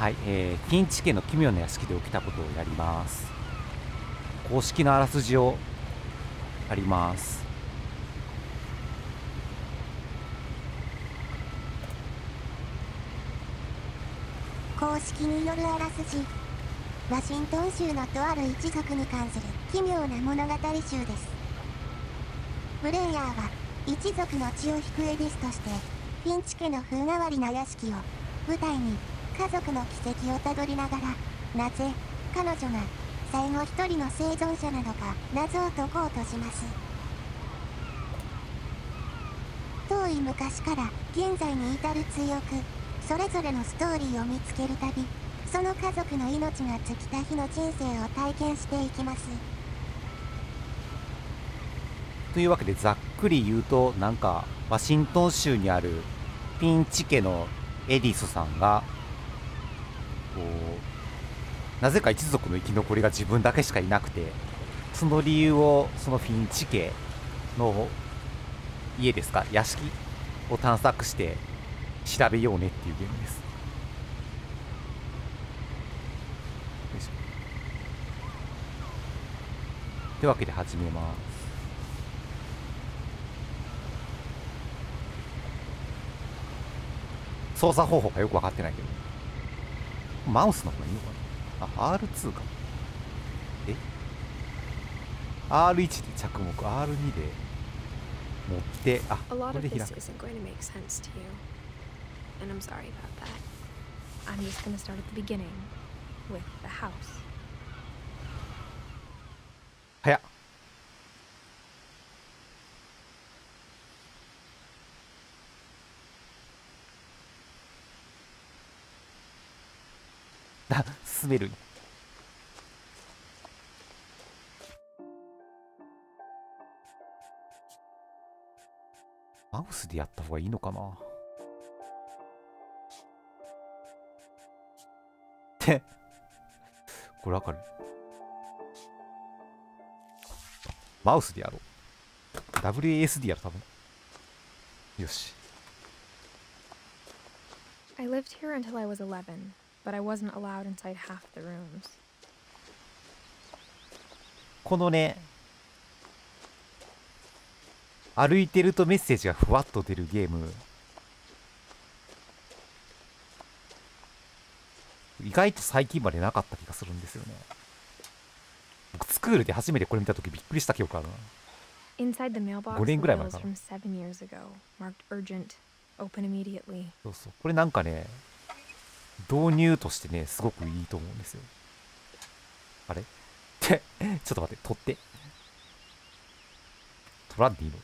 はい、フィンチ家の奇妙な屋敷で起きたことをやります。公式のあらすじをやります。公式によるあらすじ。ワシントン州のとある一族に関する奇妙な物語集です。プレイヤーは一族の血を引くエディスとして、フィンチ家の風変わりな屋敷を舞台に家族の軌跡をたどりながら、なぜ彼女が最後一人の生存者なのか謎を解こうとします。遠い昔から現在に至る追憶、それぞれのストーリーを見つけるたび、その家族の命が尽きた日の人生を体験していきます。というわけでざっくり言うと、なんかワシントン州にあるフィンチ家のエディスさんがこうなぜか一族の生き残りが自分だけしかいなくて、その理由をそのフィンチ家の家ですか、屋敷を探索して調べようねっていうゲームです。というわけで始めます。操作方法がよく分かってないけど、マウスの方がいいのかな。あ、R2 か。R1 で着目、R2 で持って、あ、これで開く。早っ。進めるに。マウスでやった方がいいのかなってこれわかる？マウスでやろう。 WASD やろ多分。よし。 I lived here until I was 11, but I wasn't allowed inside half the rooms. このね、歩いてるとメッセージがふわっと出るゲーム、意外と最近までなかった気がするんですよね。僕スクールで初めてこれ見たときびっくりした記憶あるな。5年ぐらい前かな。そうそう、これなんかね、導入としてね、すごくいいと思うんですよ。あれってちょっと待って、取って取らんでいいの？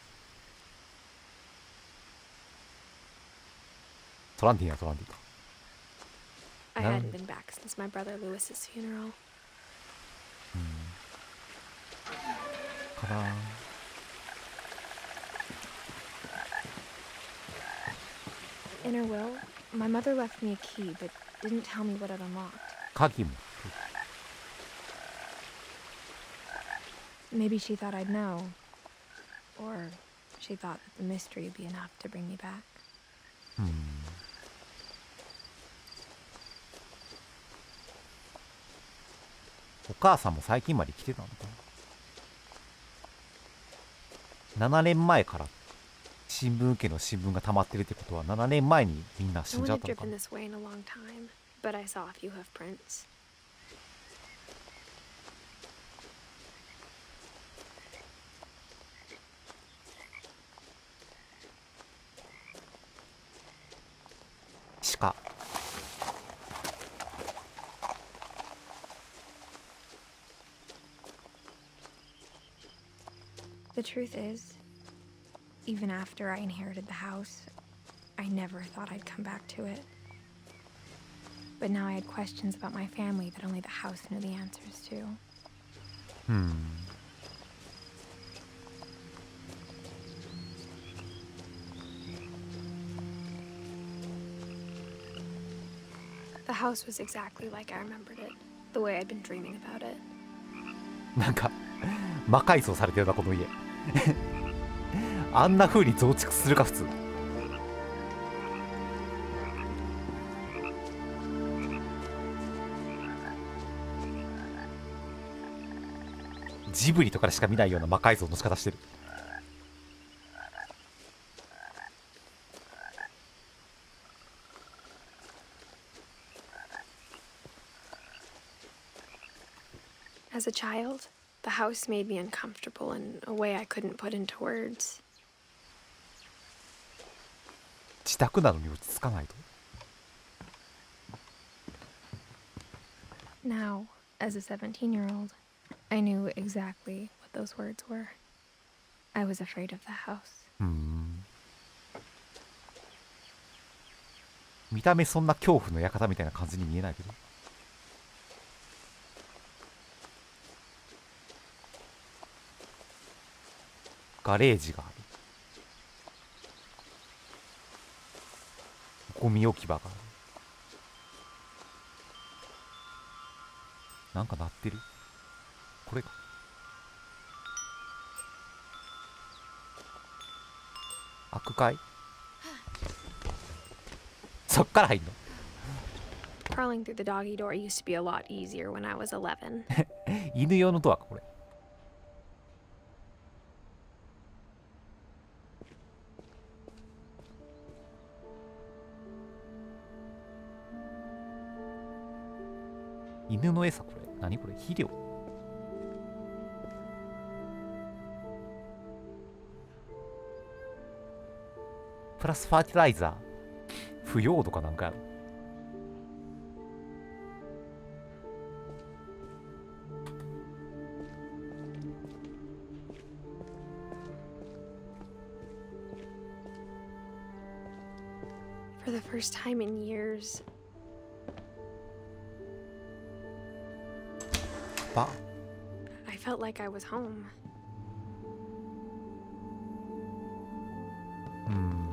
取らんでいいな、取らんでいいか。I hadn't been back since my brother Lewis's funeral. かな。In her will, my mother left me a key, but didn't tell me what it unlocked. 鍵も。Maybe she thought I'd know, or she thought that the mystery would be enough to bring me back. お母さんも最近まで来てたのかな。7年前から新聞受けの新聞が溜まってるってことは、7年前にみんな死んじゃったのかな。鹿。The truth is, even after I inherited the house, I never thought I'd come back to it. But now I had questions about my family that only the house knew the answers to. The house was exactly like I remembered it, the way I'd been dreaming about it. なんか魔改造されてるなこの家。あんな風に増築するか普通。ジブリとかでしか見ないような魔改造の仕方してる。As a child, the house made me uncomfortable in a way I couldn't put into words. 自宅なのに落ち着かないと。Now, as a 17-year-old, I knew exactly what those words were. I was afraid of the house. 見た目そんな恐怖の館みたいな感じに見えないけど。ガレージがある。ゴミ置き場がある。なんか鳴ってる。これか。開くかい。そっから入んの。Crawling through the doggy door used to be a lot easier when I was 11. 犬用のドアかこれ。犬の餌これ。何これ。肥料。プラスファーティライザー。腐葉土かなんかやろ。For the first time in years, バ I felt like I was home. うん。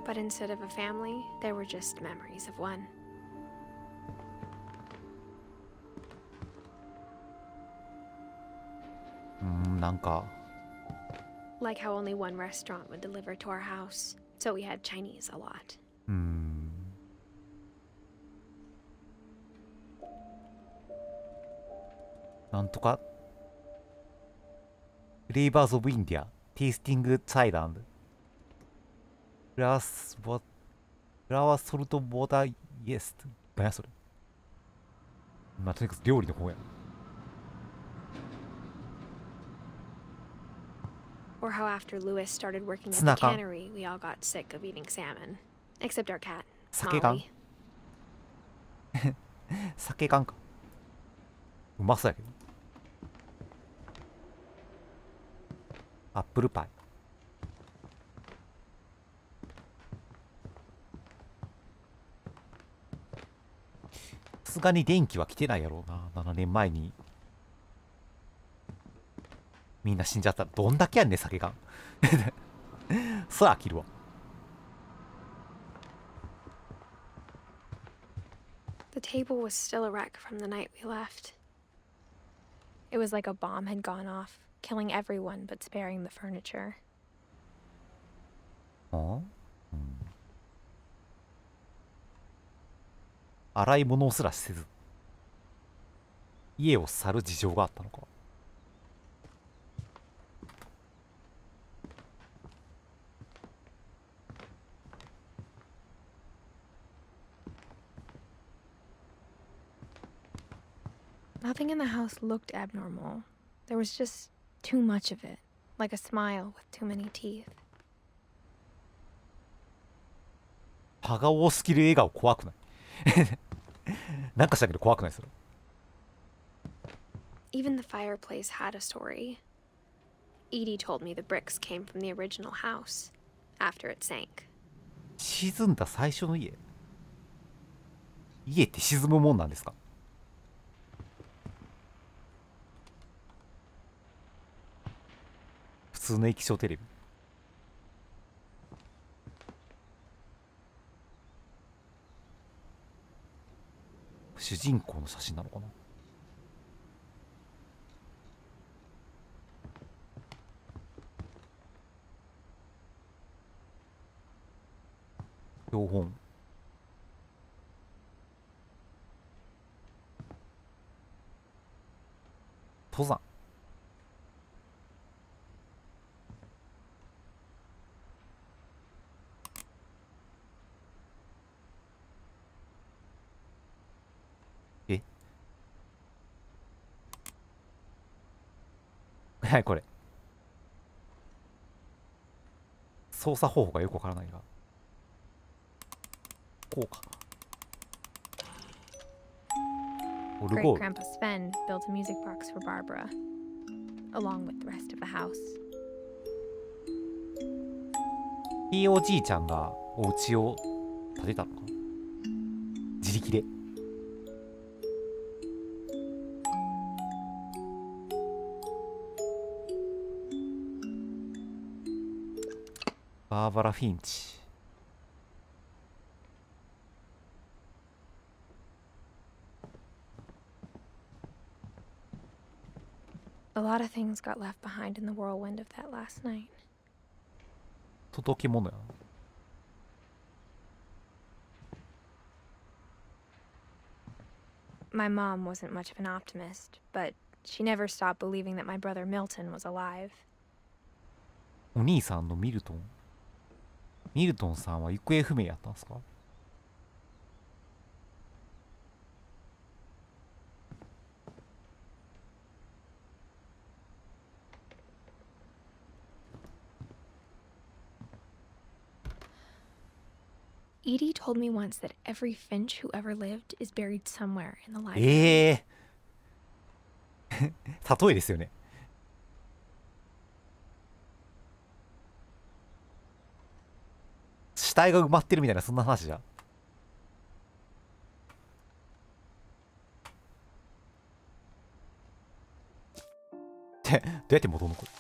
But instead of a family, there were just memories of one. なんか Like how only one restaurant would deliver to our house, so we had Chinese a lot. なんとかフレーバーズ・オブ・インディアテイスティング・サイランドフラワーソルト・ボーダー・イエス何やそれ。まあとにかく料理の方や。 Or how after Lewis started working at the Snack on. cannery, we all got sick of eating salmon. Except our cat, 酒缶 Molly. 酒缶か。うまそうやけど。アップルパイ。さすがに電気は来てないやろうな。7年前にみんな死んじゃったらどんだけやんねん酒がそら飽きるわ。 The table was still a wreck from the night we left. It was like a bomb had gone off, killing everyone but sparing the furniture. 洗い物をすらせず家を去る事情があったのか。Nothing in the house looked abnormal. There was just too much of it, like a smile with too many teeth. 歯が多すぎる笑顔怖くないなんかしたけど怖くないそれ。 Even the fireplace had a story. Edie told me the bricks came from the original house, after it sank. 沈んだ最初の家。家って沈むもんなんですか。普通の液晶テレビ。主人公の写真なのかな。標本。登山。えはいこれ操作方法がよくわからないが、こうか。オル Great ゴール。 Grandpa Sven built a music box for Barbara, along with the rest of the house. ひいおじいちゃんがお家を建てたのか、自力で。バーバラ・フィンチ。A lot of things got left behind in the whirlwind of that last night. 届き物やな。My mom wasn't much of an optimist, but she never stopped believing that my brother Milton was alive. お兄さんのミルトン。ミルトンさんは行方不明やったんですか？Edie told me once that every Finch who ever lived is buried somewhere in the library. 例えですよね。死体が埋まってるみたいな、そんな話じゃ。どうやって戻るのこれ。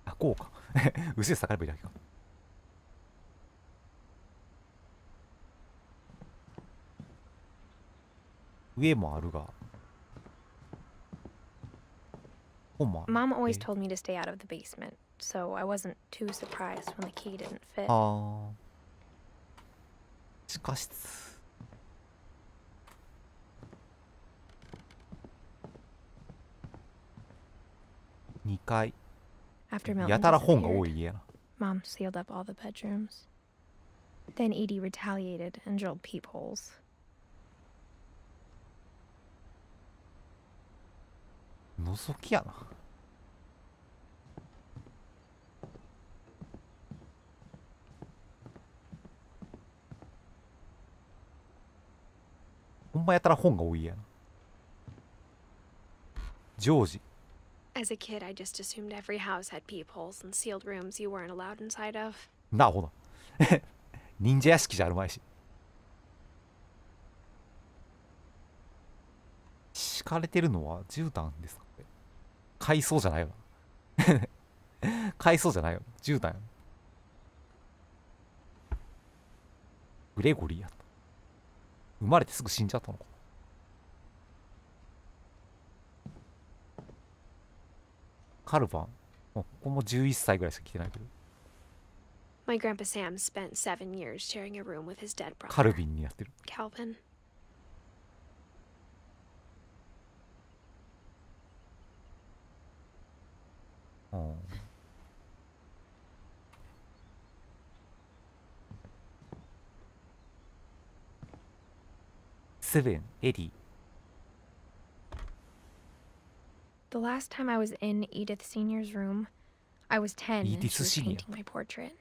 あ、こうか。後ろ下がればいいだけか。上もあるが。Mom always told me to stay out of the basement, so I wasn't too surprised when the key didn't fit. ああ。地下室。2階。After Milton やたら本が disappeared, 多い家やな。 Mom sealed up all the bedrooms. Then Edie retaliated and drilled peepholes. 覗きやな。ほんまやたら本が多い家やな。ジョージ。 As a kid, I just assumed every house had peepholes and sealed rooms you weren't allowed inside of. なあほな。忍者屋敷じゃあるまいし。敷かれてるのは絨毯ですかね。海藻じゃないよな。海藻じゃないよ。絨毯やな。グレゴリーやった。生まれてすぐ死んじゃったのか。カルバン。ここも11歳ぐらいしか来てないけど。My grandpa Sam spent 7 years sharing a room with his dead カル brother, ビンにやってる。 Calvin. セブン、エディ。 The last time I was in Edith Sr.'s room, I was 10 and Edith she was Sr. painting my portrait.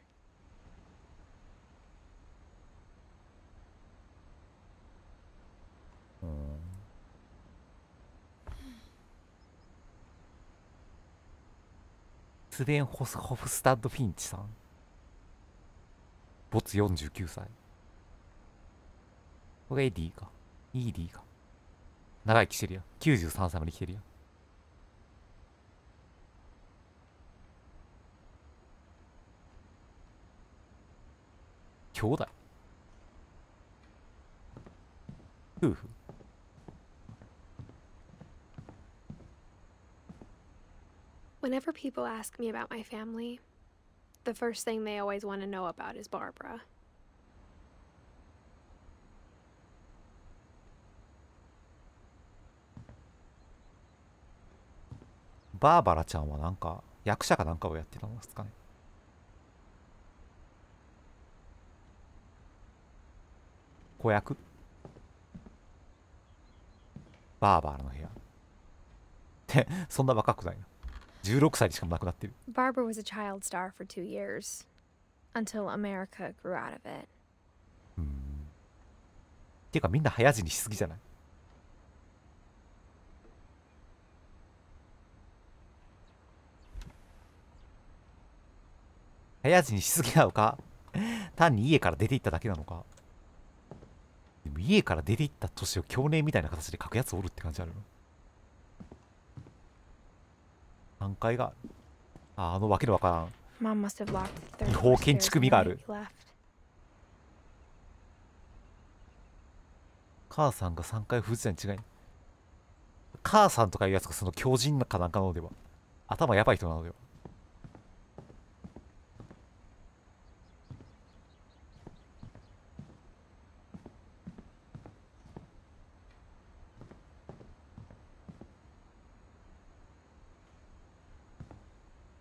スベン・ホフスタッド・フィンチさん。没49歳。これエディか。イーディか。長生きしてるやん。93歳まで生きてるやん。兄弟。夫婦。Whenever people ask me about my family, the first thing they always want to know about is Barbara. バーバラちゃんはなんか役者かなんかをやってたんですかね。子役。バーバラの部屋ってそんな若くないな。16歳でしかも亡くなってる。 Barbara was a child star for 2 years, until America grew out of it. っていうかみんな早死にしすぎじゃない？早死にしすぎなのか、単に家から出て行っただけなのか。でも家から出て行った年を去年みたいな形で書くやつおるって感じあるの。3階がある。あのわけのわからん Mom must have locked the third 違 floor 法建 stairs 築 the 味があ night る。 we left. 母さんが3階封じたに違いない。母さんとかいうやつがその強靭かなんかなのでは。頭やばい人なのでは。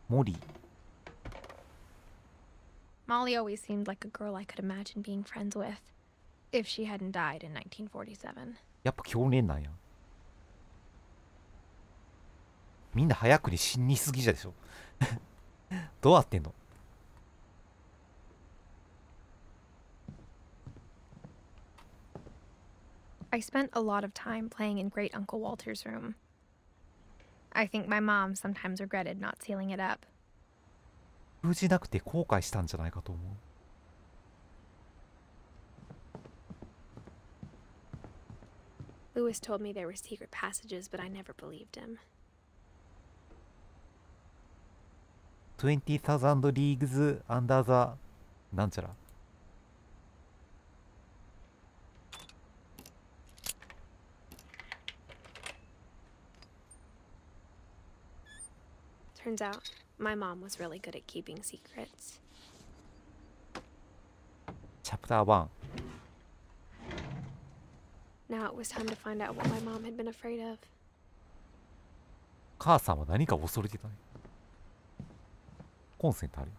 モリー。 Molly always seemed like a girl I could imagine being friends with, if she hadn't died in 1947. やっぱ去年なんや。みんな早くに死にすぎじゃでしょ。どうやってんの？ I spent a lot of time playing in Great Uncle Walter's room. I think my mom sometimes regretted not sealing it up. 封じなくて後悔したんじゃないかと思う。 Lewis told me there were secret passages, but I never believed him. 20,000 Leagues Under the なんちゃら。Turns out, my mom was really good at keeping secrets. チャプター1。 Now it was time to find out what my mom had been afraid of. 母さんは何か恐れてたね。コンセントあるよ。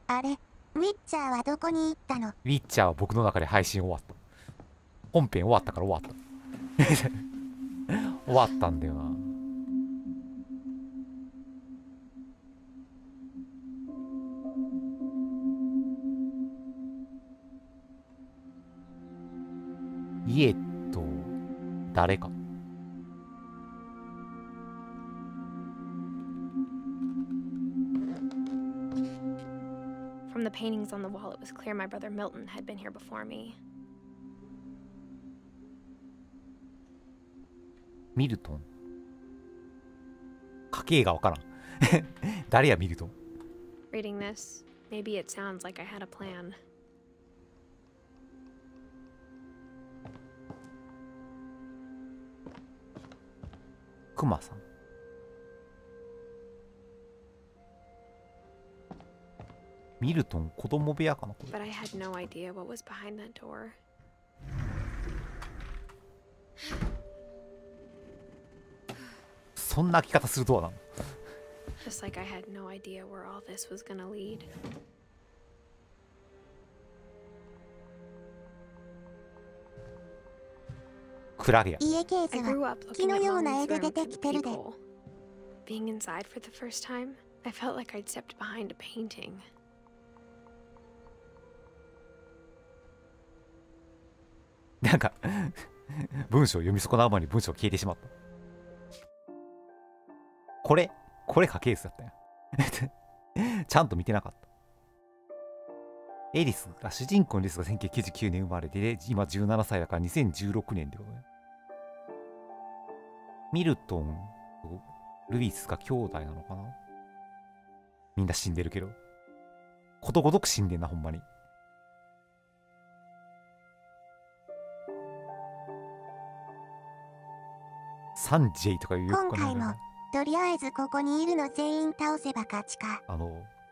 あれ、ウィッチャーはどこに行ったの？ウィッチャーは僕の中で配信終わった。本編終わったから終わった。終わったんだよな。家と誰か。From the paintings on the wall, it was clear my brother Milton had been here before me. ミルトン。家系がわからん。誰やミルトン。 Reading this, maybe it sounds like I had a plan. クマさん。ミルトン子供部屋かなこれ。 But I had no idea what was behind that door. そんな開き方するドアなの？ Just like I had no idea where all this was gonna lead. クラゲや。家系図 I grew は up 木 looking の at ような Molly's 絵で room 出て through き the てるで。 peephole. Being inside for the first time, I felt like I'd stepped behind a painting. なんか文章を読み損なう前に文章が消えてしまった。これ家系図だったよ。ちゃんと見てなかった。エリスが主人公のエリスが1999年生まれで、今17歳だから2016年ってことね。ミルトンとルイスが兄弟なのかな。みんな死んでるけどことごとく死んでんなほんまに。サンジェイとかいうよく今回もとりあえずここにいるの全員倒せば勝ちか。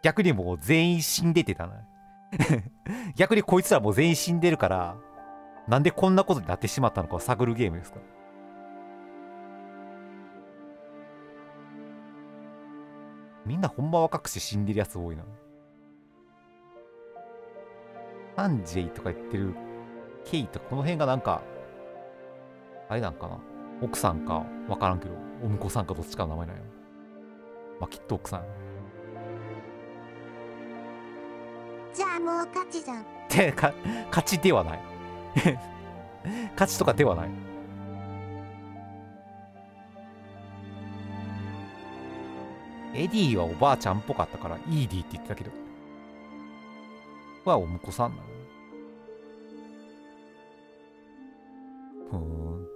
逆にもう全員死んでてたな。逆にこいつらもう全員死んでるからなんでこんなことになってしまったのかを探るゲームですか。みんなほんま若くして死んでるやつ多いな。アンジェイとか言ってるケイとかこの辺がなんかあれなんかな、奥さんかわからんけどお婿さんかどっちかの名前なんや。まあきっと奥さん。じゃあもう勝ちじゃん。で勝ちではない勝ちとかではない。エディはおばあちゃんっぽかったからイーディって言ってたけど、これはお婿さんなの。ふーん。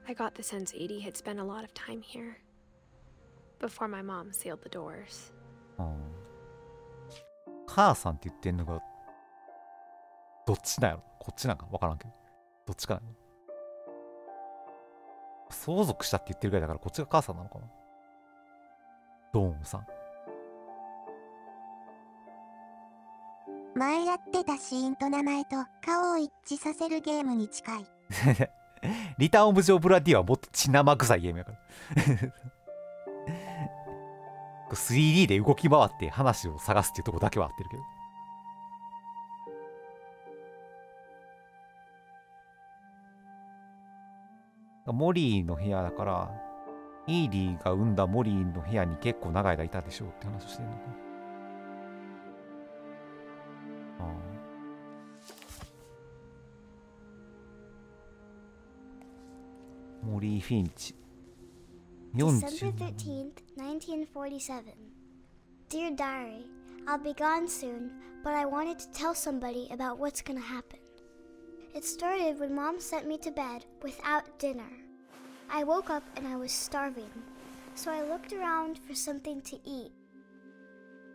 I got the sense Edie had spent a lot of time here before my mom sealed the doors. 母さんって言ってんのがどっちなんやろ。こっちなんか分からんけどどっちかなの。相続したって言ってるぐらいだからこっちが母さんなのかな。ドーンさん。前やってたシーンと名前と顔を一致させるゲームに近い。リターンオブジョーブラディはもっと血生臭いゲームやから3D で動き回って話を探すっていうとこだけは合ってるけど。モリーの部屋だからイーディが産んだモリーの部屋に結構長い間いたでしょうって話をしてるのか。モリー・フィンチ。December 13th, 1947. Dear Diary, I'll be gone soon, but I wanted to tell somebody about what's gonna happen. It started when Mom sent me to bed without dinner. I woke up and I was starving, so I looked around for something to eat.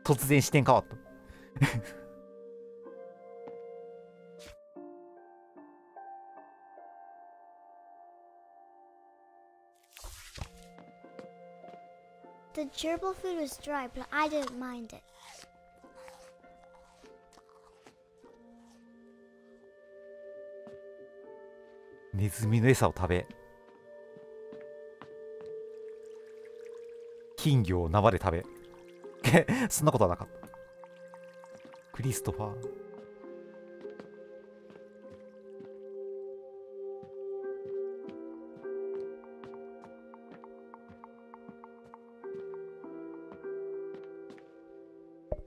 突然視点変わった。The gerbil food was dry, but I didn't mind it. ネズミの餌を食べ、金魚を生で食べそんなことはなかった。クリストファー。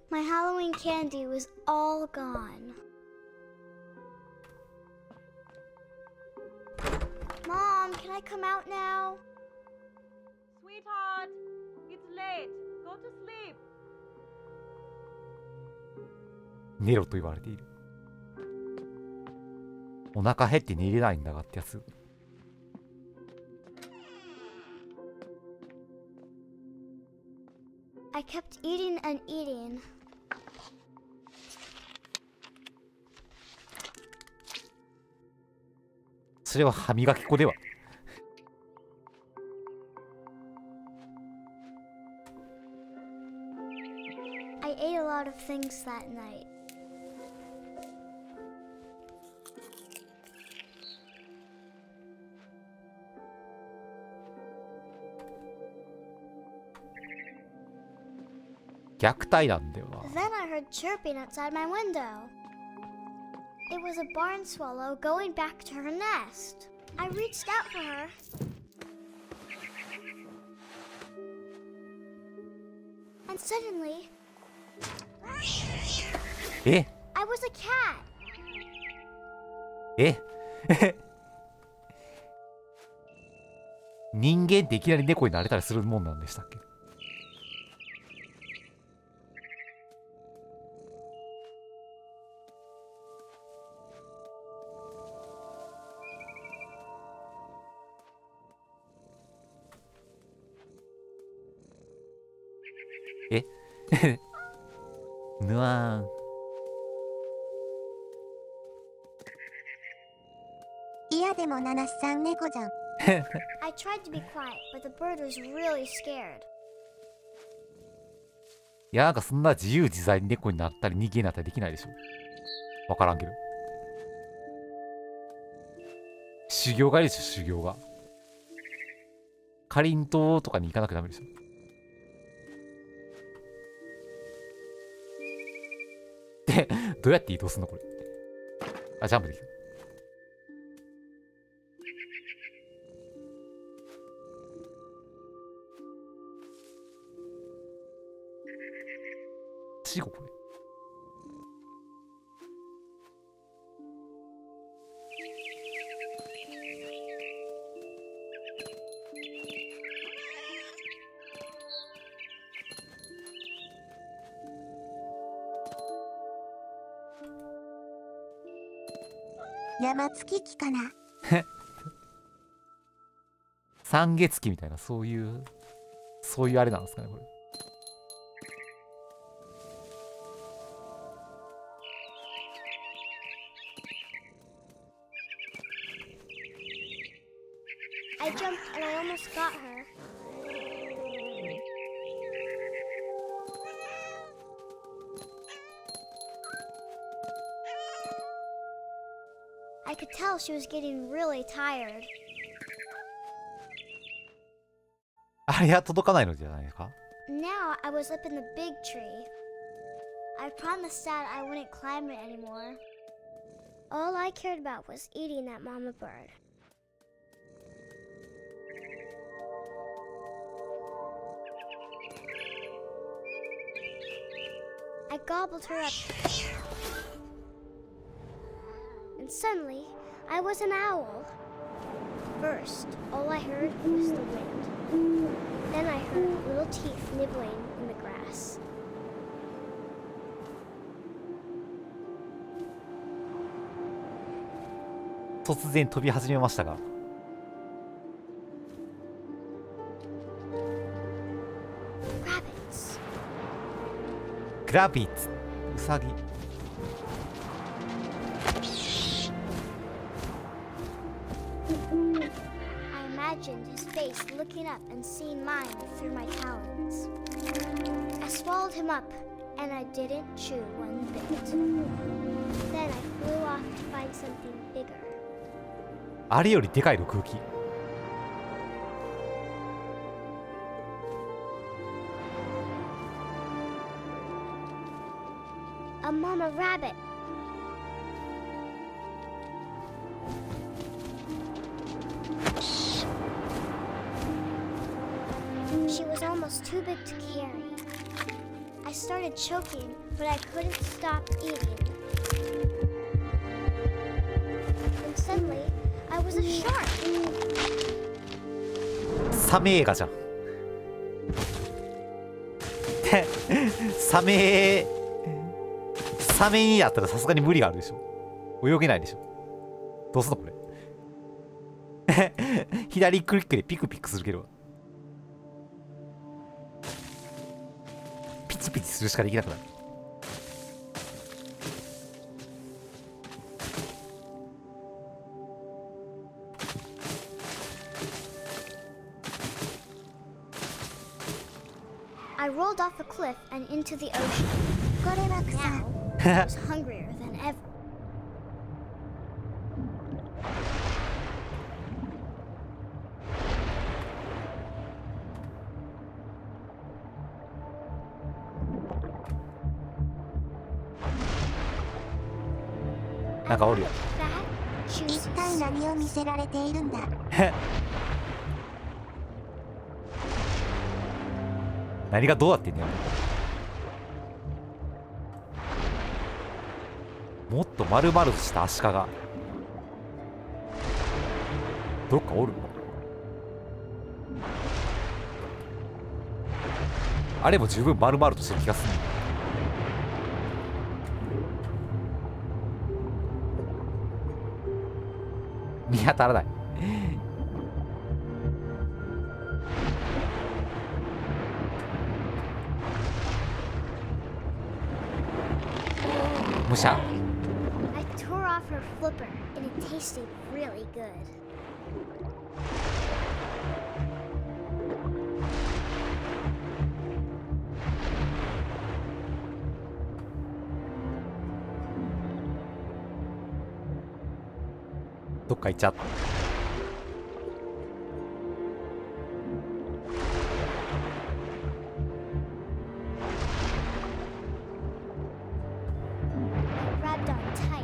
My Halloween candy was all gone. Mom, can I come out now? Sweetheart, it's late. Go to sleep. 寝ろと言われている。お腹減って寝れないんだがってやつ。I kept eating and eating. それは歯磨き粉では。I ate a lot of things that night. 虐待なんだよな。 Then I heard chirping outside my window. It was a barn swallow going back to her nest. I reached out for her. And suddenly, え I was a cat. え人間っていきなり猫になれたりするもんなんでしたっけ。えぬわーん。いやでもナナシさん猫じゃん。I tried to be quiet, but the bird was really scared. いや、なんかそんな自由自在に猫になったり人間になったりできないでしょ。わからんけど。修行がいいでしょ、修行が。かりんとうとかに行かなくダメでしょ。で、どうやって移動すんのこれ。あ、ジャンプできた。死後これ。山月期かな。三月期みたいな、そういうあれなんですかね、これ。I jumped and I almost got her. I could tell she was getting really tired. あれは届かないのじゃないですか。 Now I was up in the big tree. I promised Dad I wouldn't climb it anymore. All I cared about was eating that mama bird. I gobbled her up. And suddenly, I was an owl. First, all I heard was the wind. Then I heard little teeth nibbling in the grass. 突然飛び始めましたが。Rabbits. グラビッツ、ウサギ。I imagined his face looking up and seeing mine through my talons. I swallowed him up, and I didn't chew one bit. Then I flew off to find something bigger. あれよりでかいの空気。A mama rabbit. She was almost too big to carry. I started choking, but I couldn't stop eating. And suddenly, I was a shark. サメ映画じゃん。サメにやったらさすがに無理があるでしょ。泳げないでしょ。どうすんのこれ。左クリックでピクピクするけど、ピチピチするしかできなくなる。I rolled off a cliff and into the ocean. これは草。 Now, I was hungrier than ever. なんかおるよ。 Fat, 一 juicy, 体何を見せられているんだ。何がどうなってんねん。もっと丸々したアシカがどっかおる。あれも十分丸々としてる気がする。見当たらない。むしゃ。 I tore off her flipper, and it tasted really good. どっか行っちゃった。Grabbed on tight.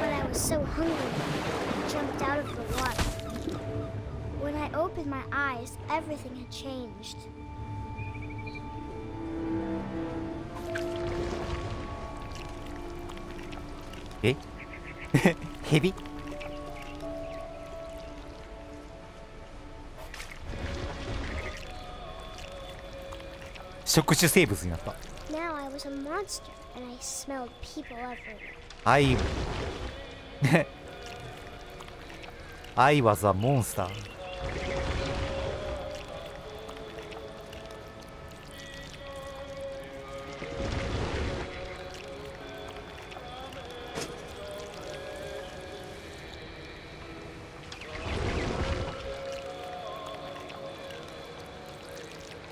But I was so hungry, I jumped out of the water. When I opened my eyes, everything had changed. えヘビ？触手生物になった。Now I was a monster, and I smelled people everywhere. I was a monster.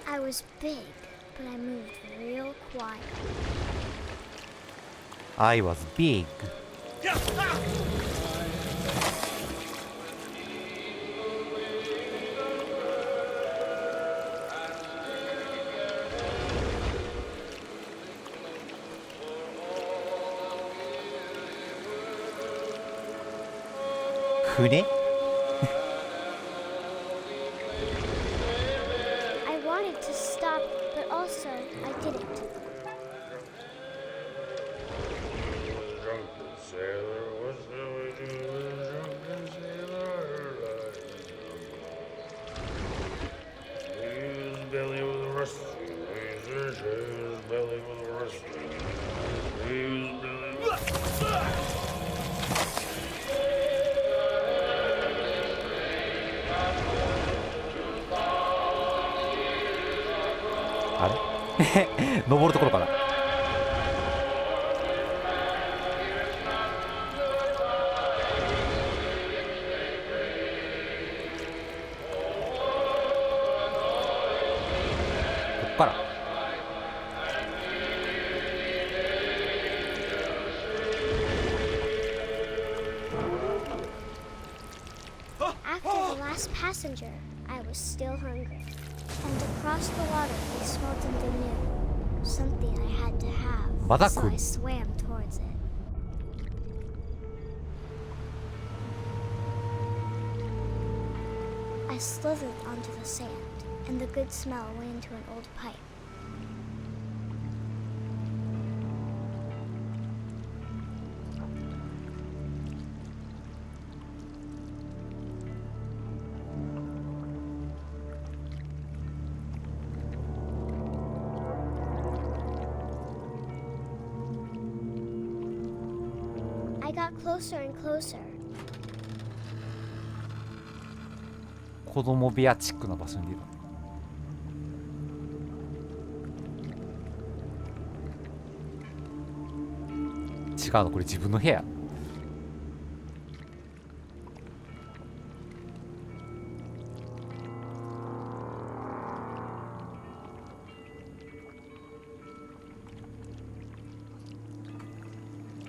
I was big, but I moved real quiet. I was big. Fune? I wanted to stop, but also I didn't.あれ登るところかな。こっから。After the last passenger, I was still hungry. And across the water, we smelled something new. Something I had to have. So I swam towards it. I slithered onto the sand, and the good smell went into an old pipe. I got closer and closer. 子供部屋チックな場所に出た。違うの、これ自分の部屋。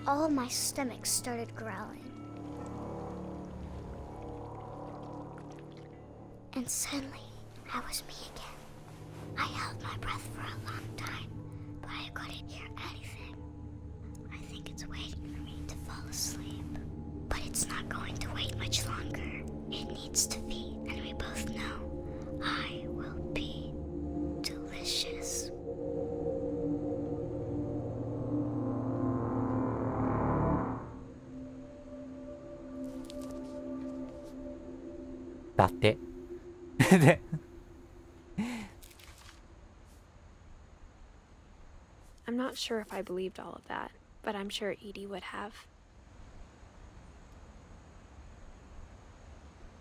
All my stomach started growling. And suddenly, I was me again. I held my breath for a long time, but I couldn't hear anything. I think it's waiting for me to fall asleep. But it's not going to wait much longer. It needs to be, and we both know I will be delicious. Date. で I'm not sure if I believed all of that, but I'm sure Edie would have.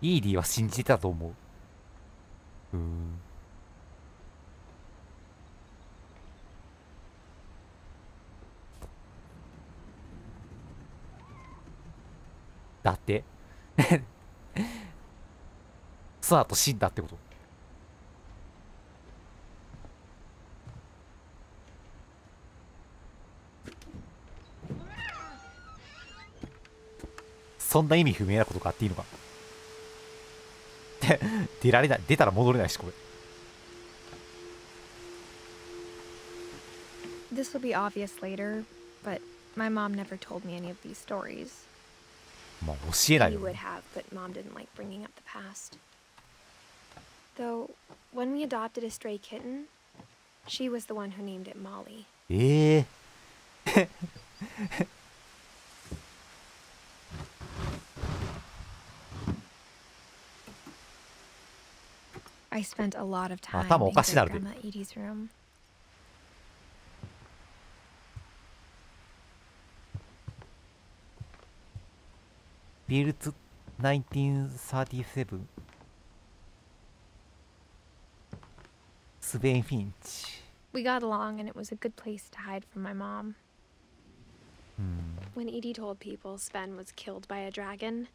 イーディは信じてたと思う。だってその後死んだってこと。そんな意味不明なことがあっていいのか。出られない、出たら戻れないし、これ。This will be obvious later, but my mom never told me any of these stories. まあ教えない You よ would ね。 have, but mom didn't like bringing up the past. Though, when we adopted a stray kitten, she was the one who named it Molly. ええI spent a lot of time 頭お in かしになるで。 Grandma Edie's room. Built 1937スベン・フィンチ。 We got along, and it was a good place to hide from my mom. うん。 When Edie told people Sven was killed by a dragon,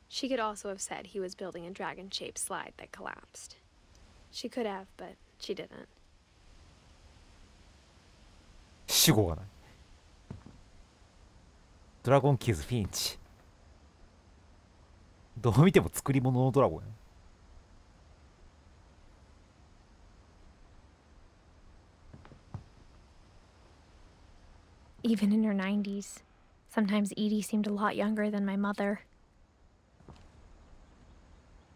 she could also have said he was building a dragon-shaped slide that collapsed. She could have, but she didn't. 主語がない。ドラゴンキーズ・フィンチ。どう見ても作り物のドラゴンや。Even in her 90s, sometimes Edie seemed a lot younger than my mother.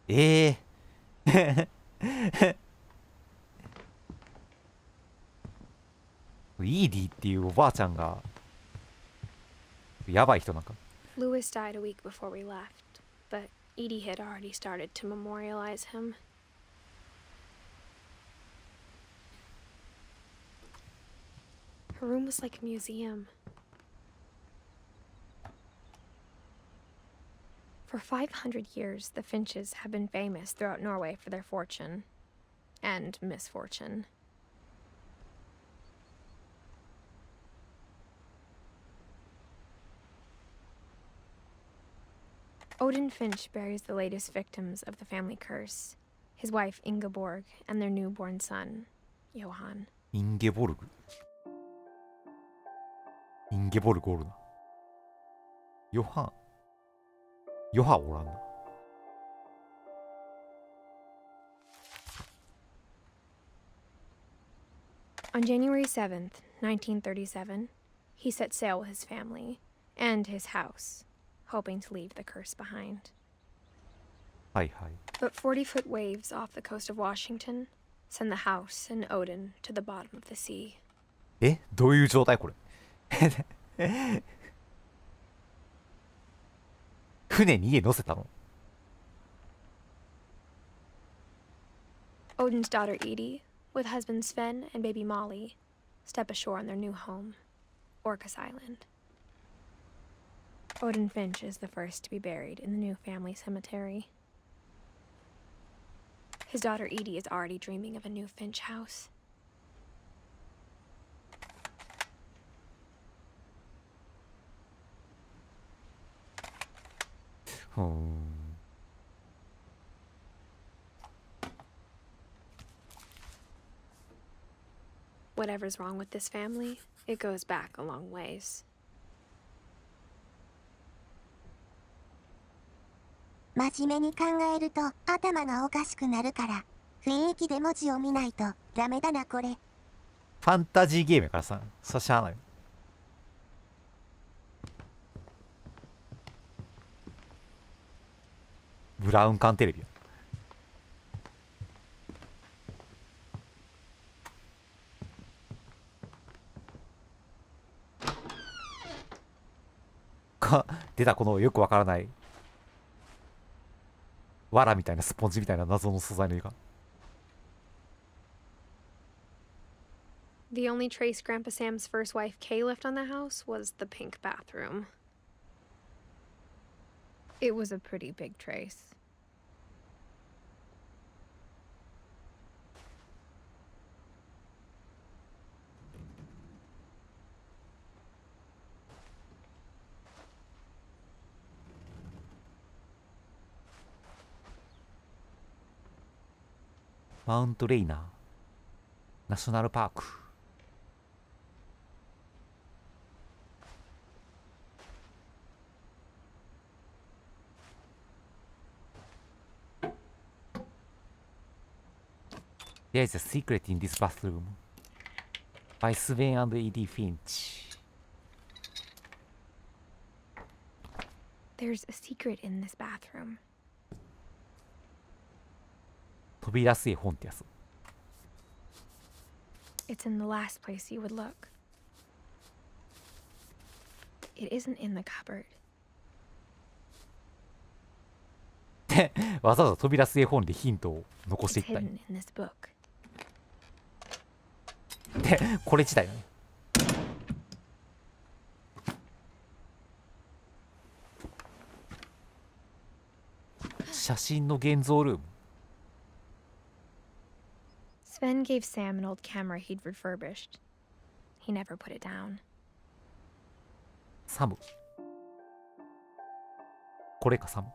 ええイーディっていうおばあちゃんがやばい人なんか。 Louis died a week before we left, but Edie had already started to memorialize him. Her room was like a museum. For 500 years, the Finches have been famous throughout Norway for their fortune and misfortune. Odin Finch buries the latest victims of the family curse, his wife Ingeborg and their newborn son, Johan. インゲボルグ。インゲボルグおるな。ヨハン。ヨハンおらんな。On January 7th, 1937, he set sail with his family and his house, hoping to leave the curse behind. はいはい。 But 40-foot waves off the coast of Washington send the house and Odin to the bottom of the sea. え、どういう状態これ。船に家乗せたの？ Odin's daughter Edie, with husband Sven and baby Molly, step ashore on their new home, Orcas Island. Odin Finch is the first to be buried in the new family cemetery. His daughter Edie is already dreaming of a new Finch house. Whatever's wrong with this family, it goes back a long ways. 真面目に考えると頭がおかしくなるから雰囲気で文字を見ないとダメだなこれ。ファンタジーゲームやからさ、そしゃあない。ブラウン管テレビや。出たこのよくわからない藁みたいなスポンジみたいな謎の素材の絵が。The only trace Grandpa Sam's first wife Kay left on the house was the pink bathroom. It was a pretty big trace. Mount Rainier ナショナルパーク。There is a secret in this bathroom by Sven and Edith Finch. There's a secret in this bathroom. 飛び出す絵本ってやつ。It's in the last place you would look. It isn't in the cupboard. で、わざわざ飛び出す絵本でヒントを残してい It's ったんや hidden in this book. で、これ自体だね。写真の現像ルーム。Sven gave Sam an old camera he'd refurbished. He never put it down. サム。これか、サム。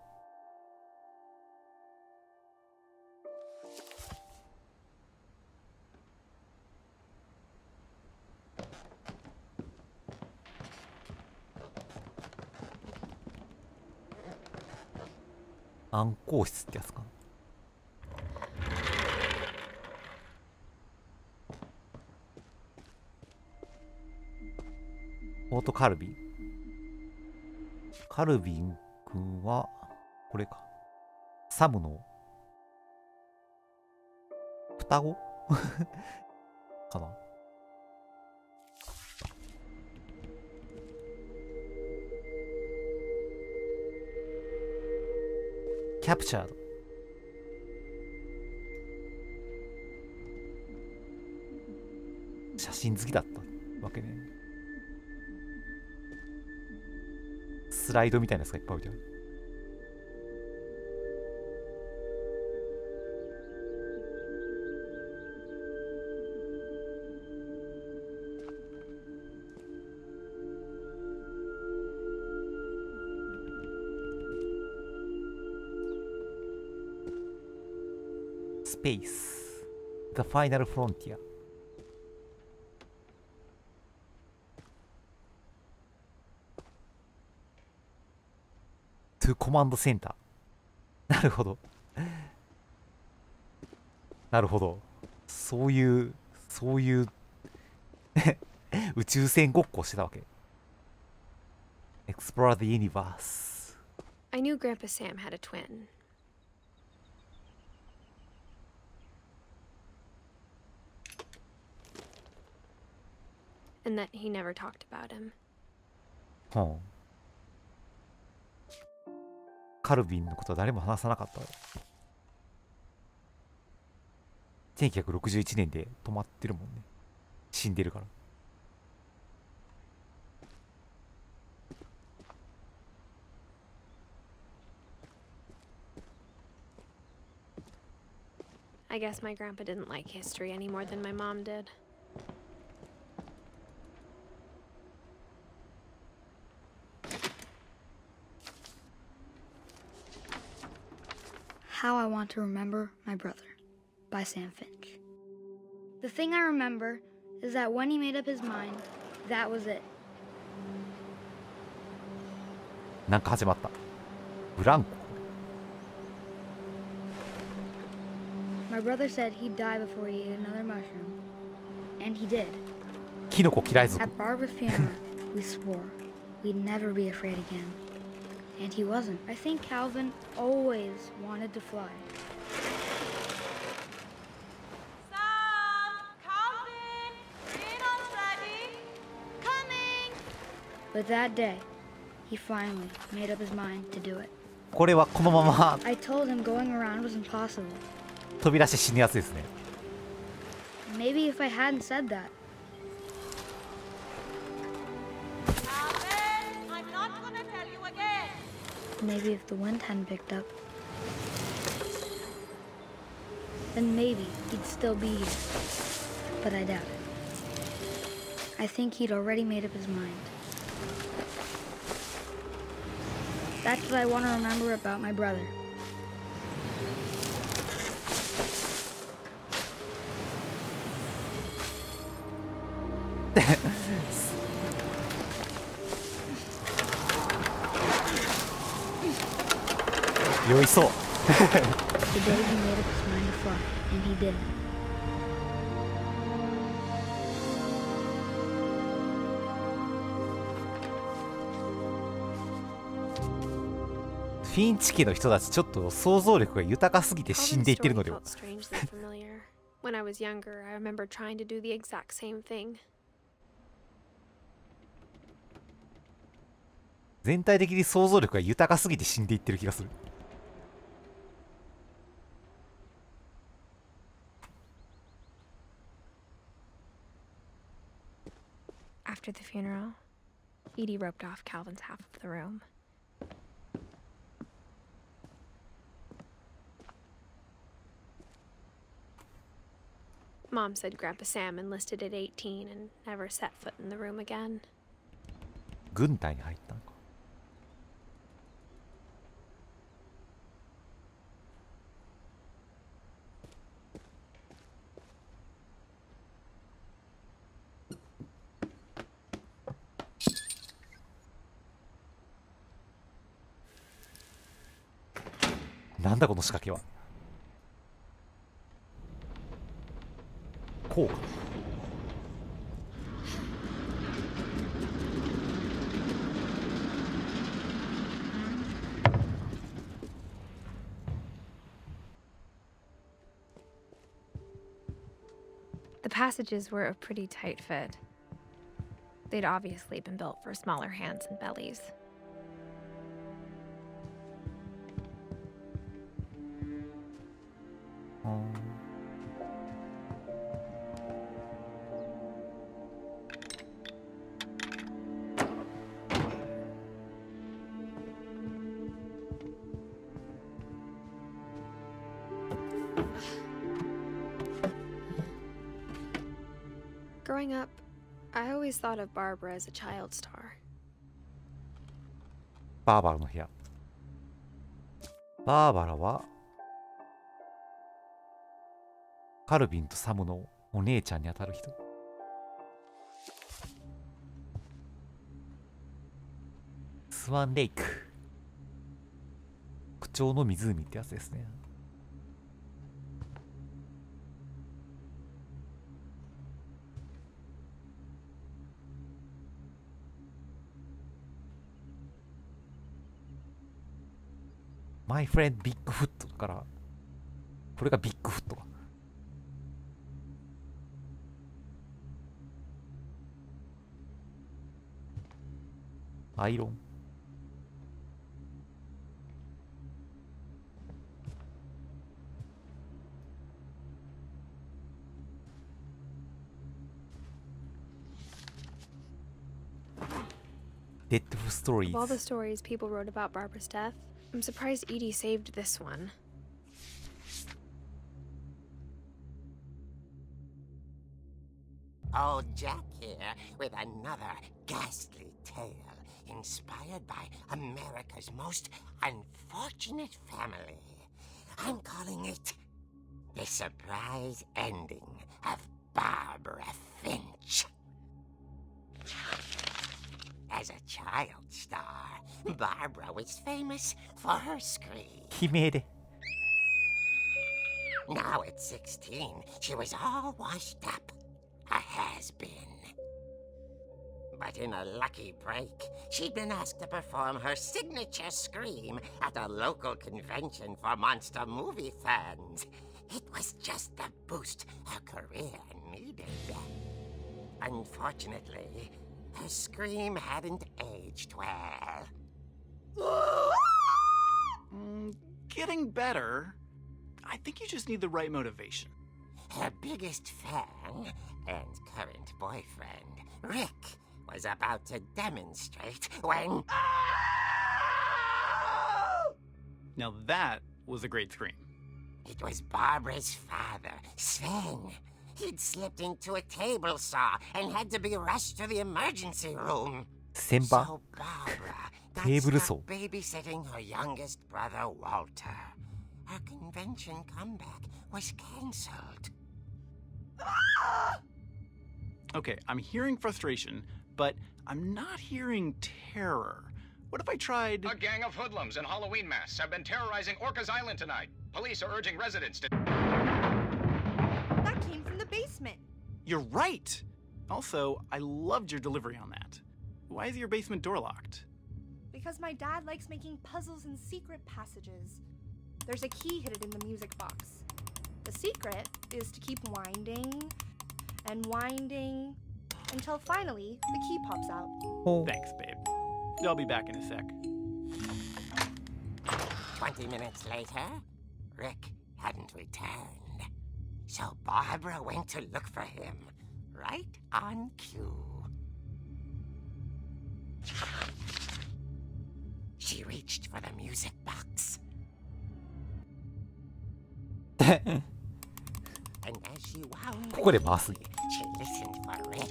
暗号室ってやつかな。フォートカルビン。カルビン君はこれか。サムの双子かな。キャプチャード。写真好きだったわけね。スライドみたいなやつがいっぱい置いてある。Space, the final frontier. To command center. なるほど。なるほど。そういう宇宙船ごっこしてたわけ。Explore the universe. I knew Grandpa Sam had a twin. And that he never talked about him. はあ。カルビンのことは誰も話さなかった。1961年で止まってるもんね。死んでるから。I guess my grandpa didn't like history any more than my mom did. How I Want to Remember My Brother by Sam Finch. The thing I remember is that when he made up his mind, that was it. なんか始まった。ブランコ。My brother said he'd die before he ate another mushroom. And he did. キノコ嫌い族。 At Barbara's funeral, we swore we'd never be afraid again. And he wasn't. I think Calvin always wanted to fly. Sam! Calvin! Dinner's ready! Coming! But that day, he finally made up his mind to do it. これはこのまま I told him going around was impossible. 飛び出して死ぬやつですね。 Maybe if I hadn't said that. Calvin! I'm not gonna tell you again! Maybe if the wind hadn't picked up. Then maybe he'd still be here. But I doubt it. I think he'd already made up his mind. That's what I want to remember about my brother. Yoisou. The day he made up his mind to fly, and he did. フィンチ家の人たちちょっと想像力が豊かすぎて死んでいってるのでは。 When I was younger, I remember trying to do the exact same thing. 全体的に想像力が豊かすぎて死んでいってる気がする。After the funeral, Edie roped off Calvin's half of the room. Mom said Grandpa Sam enlisted at 18 and never set foot in the room again. 軍隊に入ったのか。なんだこの仕掛けは。こうか。The passages were a pretty tight fit. They'd obviously been built for smaller hands and bellies. Growing up, I always thought of Barbara as a child star. バーバラの部屋。バーバラはカルビンとサムのお姉ちゃんにあたる人。スワンレイク。口調の湖ってやつですね。マイフレンドビッグフットだから、これがビッグフットか。アイロン。デッドストーリーズ。Of all the stories people wrote about Barbara's death, I'm surprised Edie saved this one. Old Jack here with another ghastly tale inspired by America's most unfortunate family. I'm calling it The Surprise Ending of Barbara Finch. As a child star, Barbara was famous for her scream. 悲鳴で。 Now at 16, she was all washed up. A has-been. But in a lucky break, she'd been asked to perform her signature scream at a local convention for monster movie fans. It was just the boost her career needed. Unfortunately, her scream hadn't aged well. Getting better. I think you just need the right motivation. Her biggest fan and current boyfriend, Rick, was about to demonstrate when... Now that was a great scream. It was Barbara's father, Sven. He'd slipped into a table saw and had to be rushed to the emergency room. Senpa. So Barbara got Table stuck saw. babysitting her youngest brother, Walter. Her convention comeback was cancelled. Okay, I'm hearing frustration, but I'm not hearing terror. What if I tried... A gang of hoodlums in Halloween masks have been terrorizing Orcas Island tonight. Police are urging residents to... That came from the basement. You're right! Also, I loved your delivery on that. Why is your basement door locked? because my dad likes making puzzles and secret passages. There's a key hidden in the music box. The secret is to keep winding and winding until finally the key pops out. Oh. Thanks, babe. I'll be back in a sec. 20 minutes later, Rick hadn't returned. So Barbara went to look for him, right on cue. She reached for the music box. And as she wound, ここで回す。 she listened for Rick,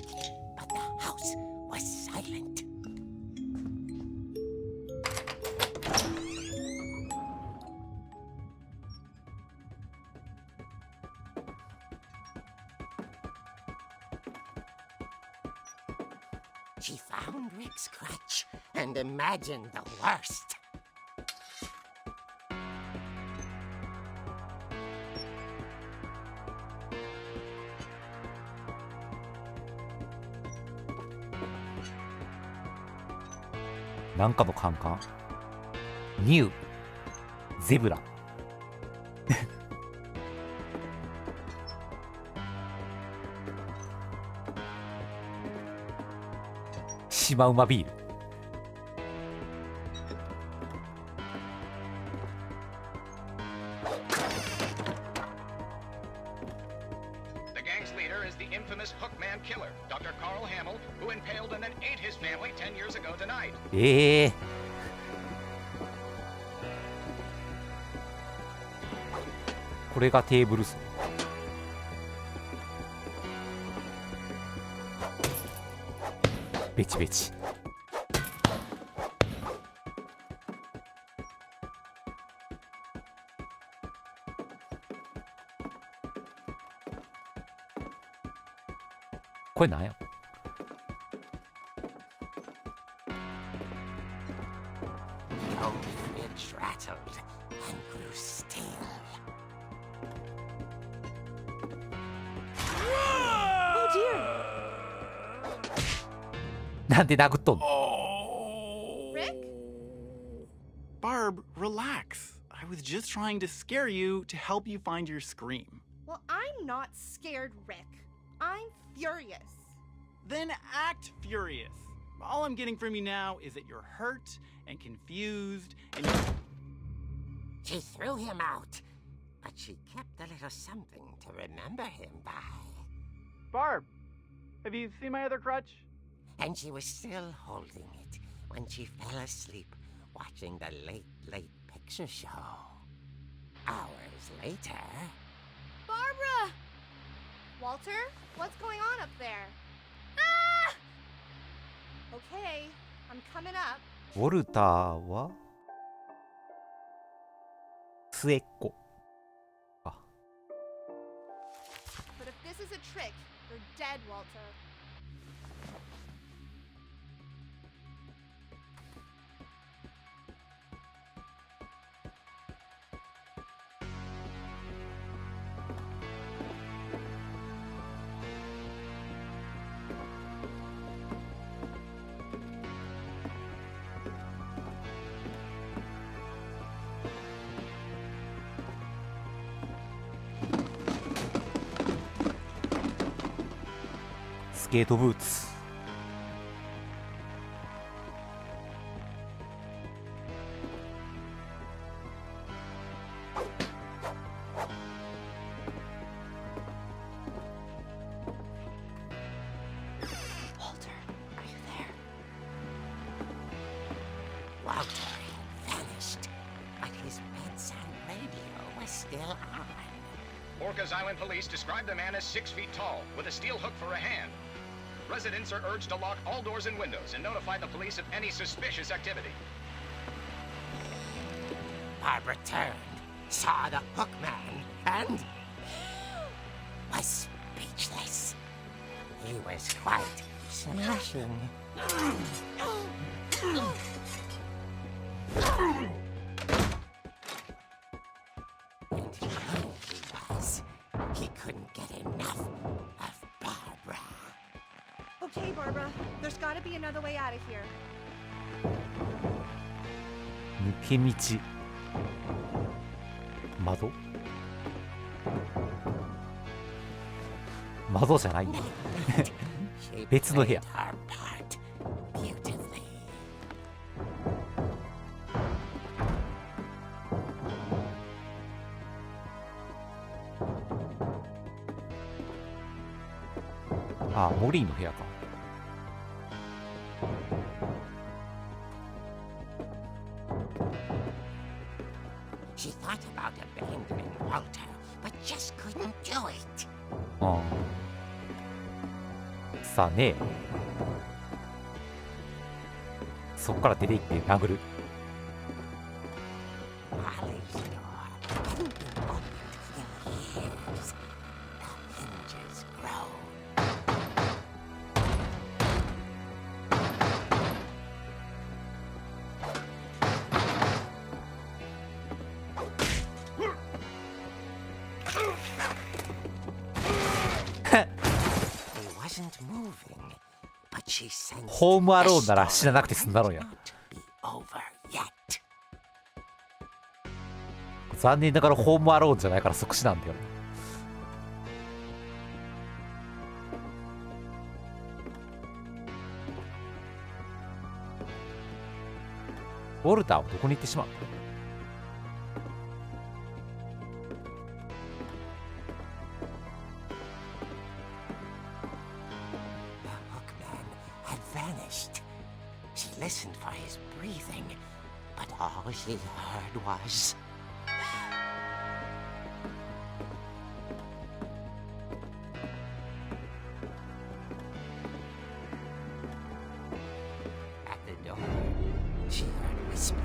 but the house was silent. She found Rick's crutch and imagined the worst. New なんかのカンカン。ニュー。ゼブラ。シマウマビール。The gang's leader is the infamous Hookman killer, Dr. Carl Hamill, who impaled and then ate his family 10 years ago tonight. これがテーブル層。ベチベチ。これなんや。Old Finch rattled and grew still. Oh dear! なんで殴っとんの。 Rick? Barb, relax. I was just trying to scare you to help you find your scream. Well, I'm not scared, Rick. I'm furious. Then act furious. All I'm getting from you now is that you're hurt and confused and you're... She threw him out, but she kept a little something to remember him by. Barb, have you seen my other crutch? And she was still holding it when she fell asleep watching the late picture show. Hours later... Barbara! Walter, what's going on up there? Ah! Okay, I'm coming up. ウォルターは末っ子。あ。But if this is a trick, you're dead, Walter.スケートブーツ。Walter, are you there? Walter had vanished, but his bedside radio was still on. Orcas Island police describe the man as 6 feet tall, with a steel hook for a hand. Residents are urged to lock all doors and windows and notify the police of any suspicious activity. Barbara turned, saw the hook man, and was speechless. He was quite smashing. And who he was, he couldn't get enough of Barbara. Okay, Barbara, there's gotta be another way out of here. 道。窓？窓じゃないんだ。別の部屋。あ、モリーの部屋か。She thought about abandoning Walter, but just couldn't do it. ああ。さあね、そっから出て行って殴る。Molly's door hadn't been opened in years. The hinges grow. He wasn't moving, but she sensed ホームアローン the なら storm 死ななくて済んだろうや。 might not be over yet. 残念ながらホームアローンじゃないから即死なんだよ。ウォルターはどこに行ってしまう？ The hookman had vanished. She listened for his breathing, but all she heard was... At the door, she heard whispering.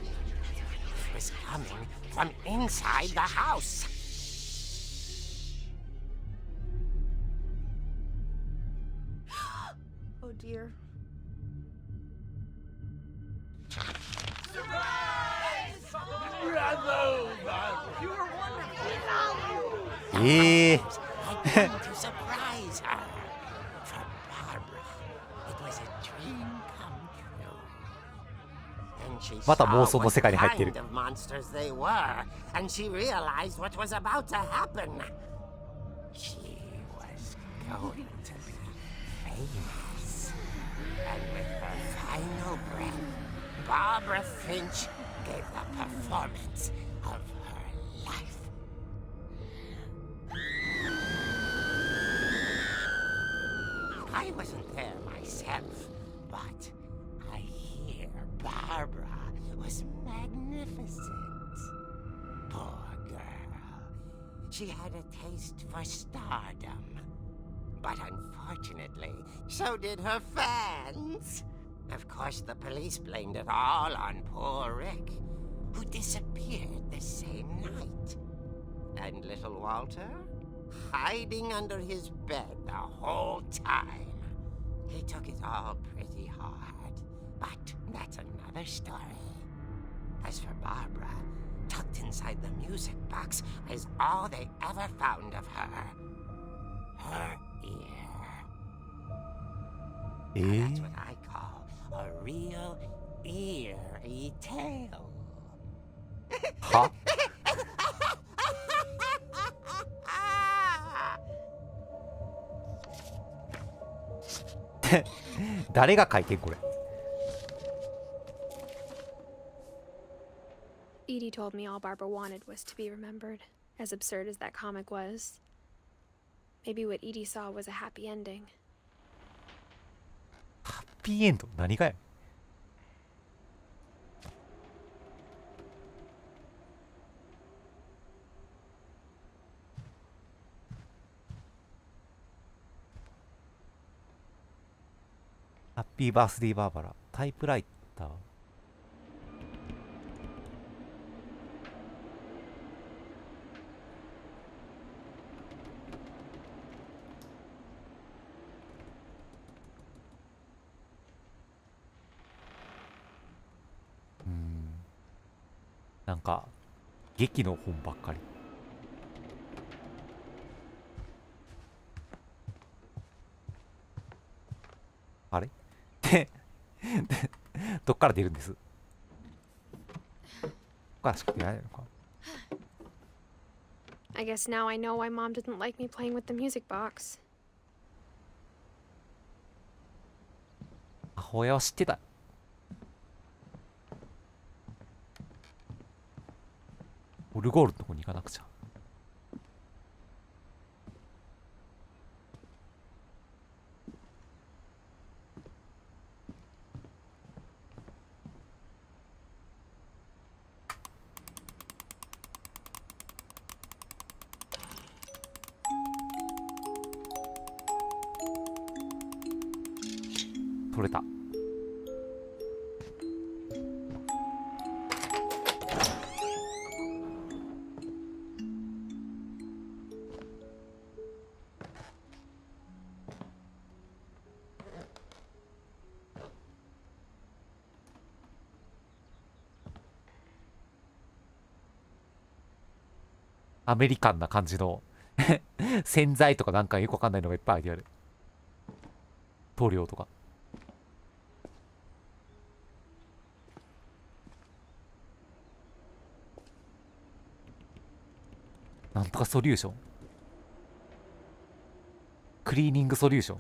It was coming from inside the house. Oh dear. ええ I came to surprise her. For Barbara, it was a dream come true. Then she また saw 妄想の世界に入 what ってる。 kind of monsters they were, and she realized what was about to happen. She was going to be famous. And with her final breath, Barbara Finch gave the performance of her life. I wasn't there myself, but I hear Barbara was magnificent. Poor girl. She had a taste for stardom. But unfortunately, so did her fans. Of course, the police blamed it all on poor Rick, who disappeared the same night. And little Walter? Hiding under his bed the whole time. He took it all pretty hard, but that's another story. As for Barbara, tucked inside the music box is all they ever found of her. Her ear. Now, that's what I call a real eerie tale. は？誰が書いてんこれ？ Edie told me all Barbara wanted was to be remembered, as absurd as that comic was. Maybe what Edie saw was a happy ending. ハッピーエンド？何がや？ハッピーバースデーバーバラ、タイプライター。なんか劇の本ばっかり。あれどっから出るんです？ここからしか出られないのか。I guess now I know why Mom didn't like me playing with the music box. 母親は知ってた。オルゴールのとこに行かなくちゃ。取れた。アメリカンな感じの洗剤とかなんかよくわかんないのがいっぱいある。塗料とか。なんとかソリューション。クリーニングソリューション。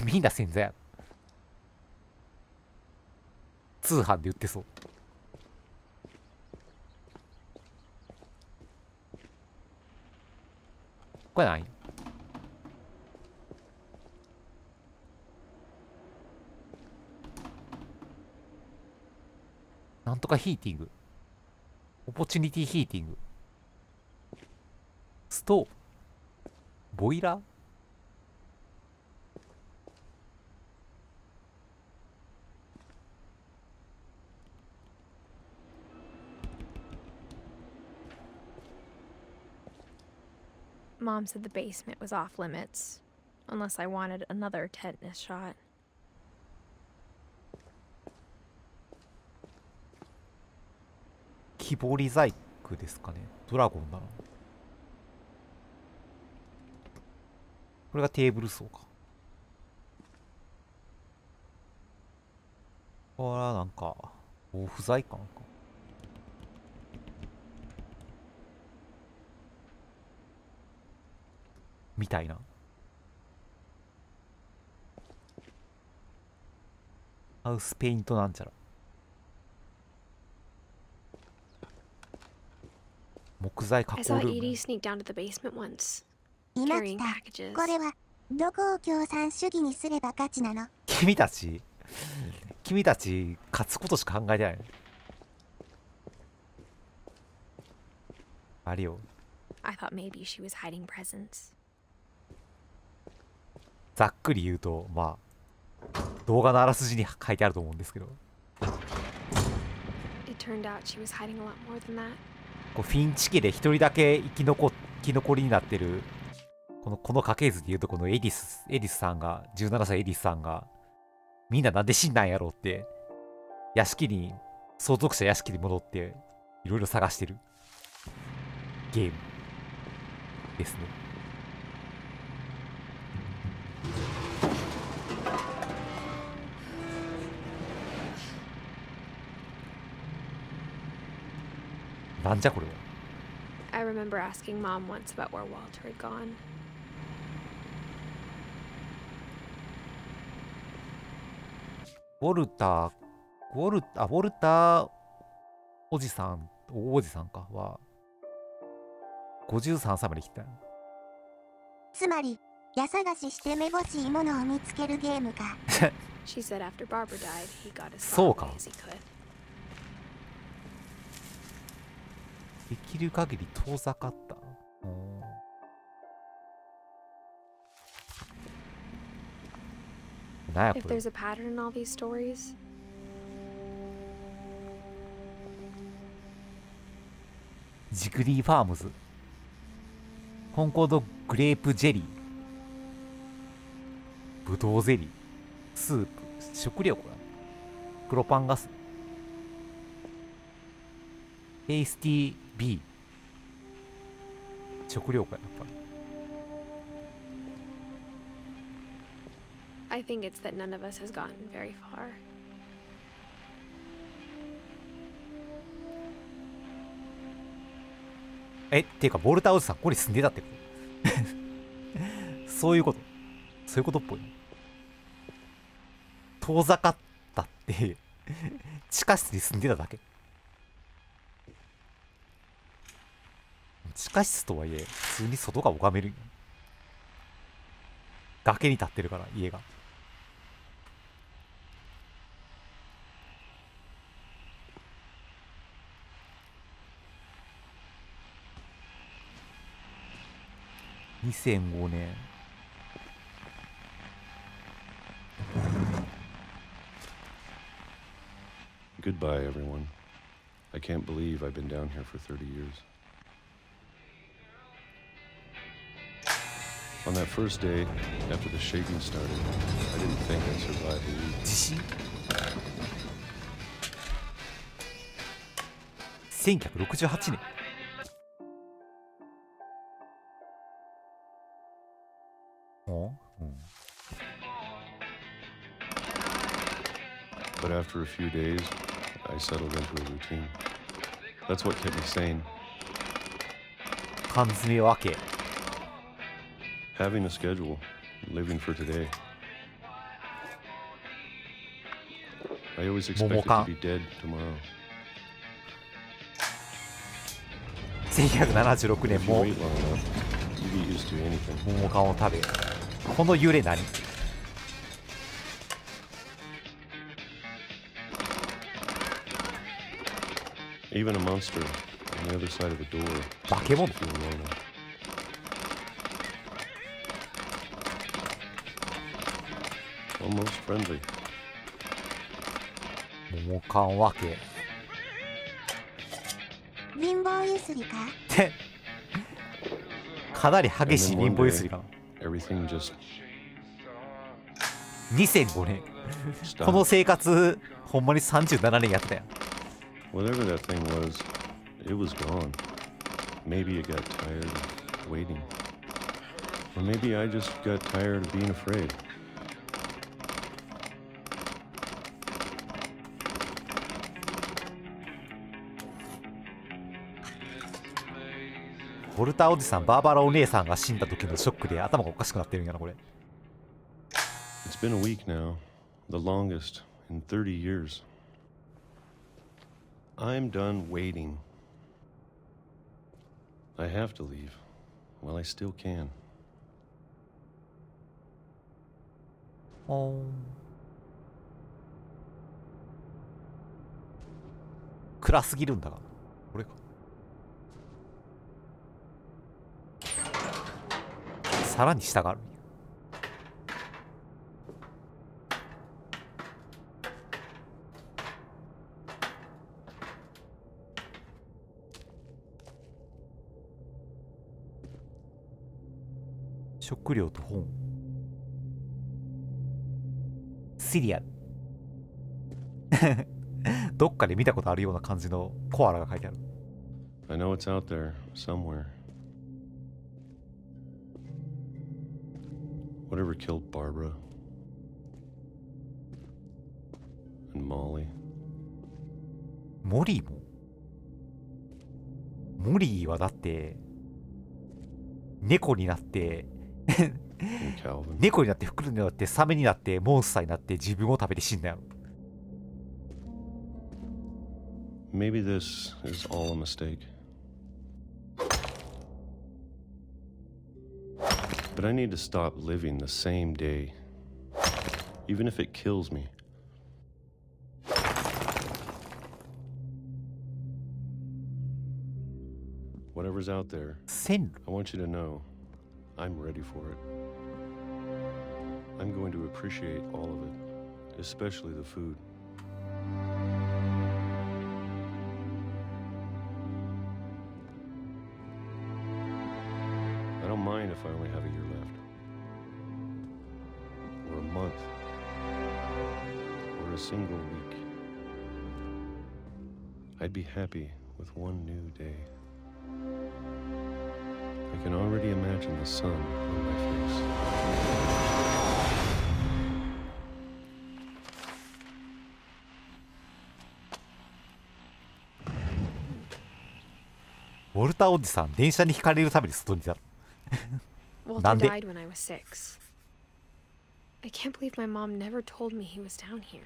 みんな洗剤や。通販で売ってそう。これ何？なんとかヒーティング。オポチュニティヒーティング。ストーブ。ボイラー。Mom said the basement was off limits, unless I wanted another tetanus shot. 木彫り細工ですかね。ドラゴンだな。これがテーブル層か。これはなんか防腐剤かなんか。みたいな。ハウスペイントなんちゃら。木材加 I 工 saw ルー Edie ム。 sneak down to the basement once, いま carrying した。 packages. これはどこを共産主義にすれば勝ちなの？君たち勝つことしか考えてない。あれよ。I thought maybe she was hiding presents. ざっくり言うと、まあ動画のあらすじに書いてあると思うんですけど、 It turned out she was hiding a lot more than that. こうフィンチ家で一人だけ生き残りになってるこの家系図で言うと、このエディスさんが、17歳エディスさんが、みんななんで死んだんやろうって、相続者屋敷に戻っていろいろ探してるゲームですね。なんじゃこれは。 I remember asking Mom once about where Walter had gone. ウォルター王子さんかは53歳まで来たよ。つまり家探ししてめぼしいものを見つけるゲームか。She said after Barbara died, he got as そう far か。 away as he could. できる限り遠ざかった。なんや If これ。 there's a pattern in all these stories, ジグリーファームズ、コンコードグレープジェリー、ブドウゼリー、スープ、食料これ。プロパンガス、テイスティービー、食料かやっぱり。I think it's that none of us has gotten very far. っていうかボルターおじさんここに住んでたってことそういうことっぽいね。遠ざかったって地下室に住んでただけ。地下室とはいえ普通に外が拝めるんよ。崖に立ってるから家が。2005年。Goodbye, everyone. I can't believe I've been down here for 30 years. On that first day, after the shaking started, I didn't think I'd survive a week. 地震1968年。But after a few days, I settled into a routine. That's what kept me sane. 缶詰を開け。Having a schedule, living for today. I always expected to be dead tomorrow. 1976年も If you wait long enough, you get used to anything. 桃缶を食べ。この揺れ何？ Even a monster on the other side of the door. 化け物。 Feel normal. Almost friendly. 桃缶分け。貧乏ゆすりか？ってかなり激しい貧乏ゆすりかな。 Everything just 2005年 stopped. この生活ほんまに37年やってたやん。 Whatever that thing was, it was gone. Maybe it got tired of waiting. Or maybe I just got tired of being afraid. ボルターおじさん、バーバラお姉さんが死んだ時のショックで頭がおかしくなってるんやな、これ。 It's been a week now, the longest in 30 years. I'm done waiting. I have to leave while I still can. 暗すぎるんだが、これか。さらに下がある。食料と本。シリアル。どっかで見たことあるような感じのコアラが書いてある。I know it's out there somewhere. Whatever killed Barbara and Molly. モリーもモリーはだって猫になって猫になって袋になってサメになってモンスターになって自分を食べて死んだよ。 Maybe this is all a mistake. But I need to stop living the same day, even if it kills me. Whatever's out there, I want you to know I'm ready for it. I'm going to appreciate all of it, especially the food. I don't mind if I only have a year left, or a month, or a single week. I'd be happy with one new day. I can already imagine the sun on my face. ウォルターおじさん電車にひかれるために外にいた。なん Walter で died when I was 6. I can't believe my mom never told me he was down here.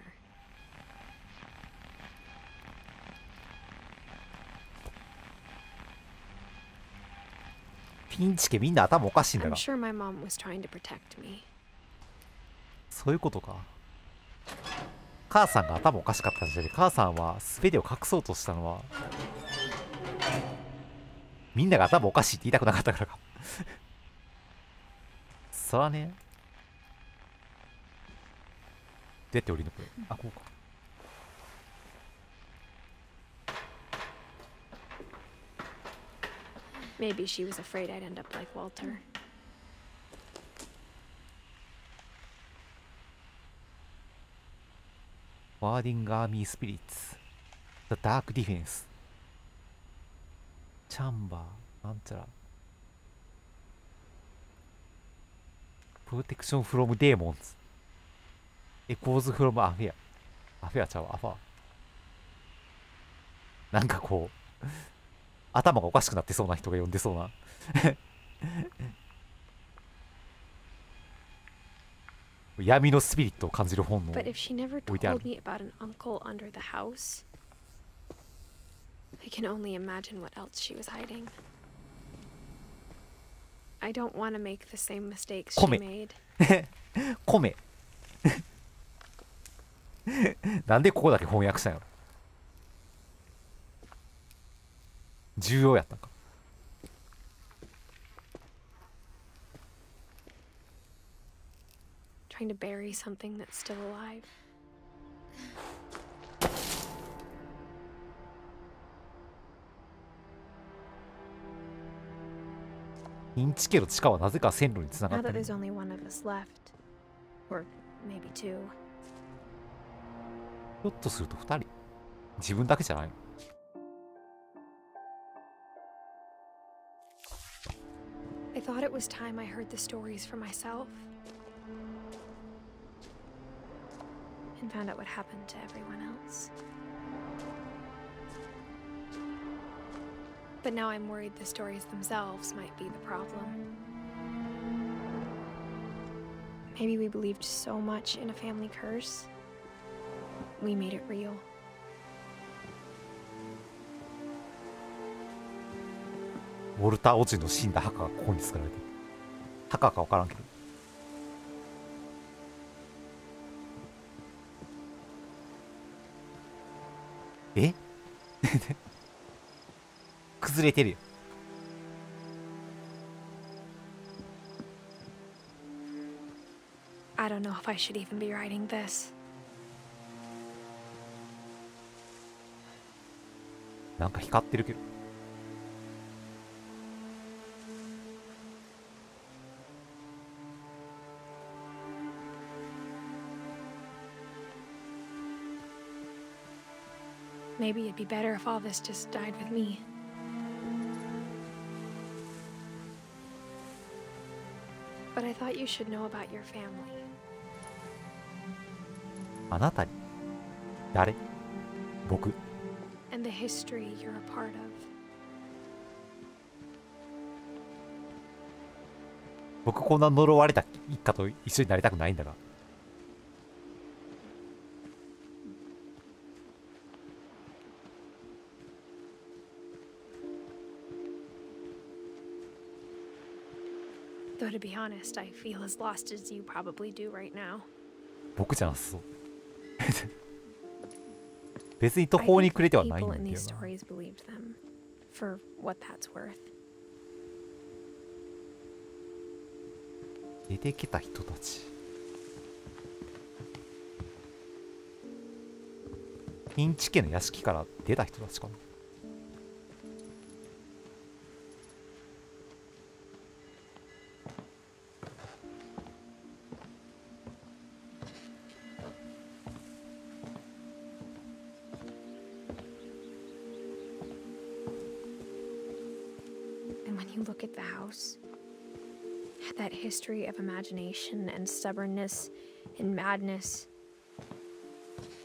ピンチ家みんな頭おかしいんだ I'm が。 sure my mom was trying to protect me. そういうことか。母さんが頭おかしかったんじゃね。母さんは全てを隠そうとしたのはみんなが頭おかしいって言いたくなかったからか。そらね。どうやって降りるのこれ。あ、こうか。Maybe she was afraid I'd end up like Walter. Warding Army Spirits The Dark Defense チャンバーなんちゃら Protection from Demons Echoes from Affair アフェアちゃうわアファーなんかこう頭がおかしくなってそうな人が呼んでそうな闇のスピリットを感じる本の But if she never 置いてある told me about an uncle under the house, I can only imagine what else she was hiding. I don't want to make the same mistakes she 米 made. 米なんでここだけ翻訳したんやろ。重要やったんか。Trying to bury something that's still alive. インチ家の地下はなぜか線路につなが Now って that る。 there's only one of us left, or maybe two, ひょっとすると2人自分だけじゃないの。 I thought it was time I heard the stories for myself and found out what happened to everyone else. But now I'm worried the stories themselves might be the problem. Maybe we believed so much in a family curse, we made it real. ウォルター・オジの死んだ墓がここに作られてる。墓か分からんけど。え崩れてるよ。I don't know if I should even be writing this. なんか光ってるけど。Maybe it'd be better if all this just died with me. But I thought you should know about your family. あなたに誰？僕。 And the history you're a part of. 僕こんな呪われた一家と一緒になりたくないんだが。Though to be honest, I feel as lost as you probably do right now. 僕じゃなさそう。別に途方に暮れてはないんだ People け in ど these な。 stories believed them, for what that's worth. 出てきた人たち。フィンチ家の屋敷から出た人たちかな。And when you look at the house, that history of imagination and stubbornness and madness,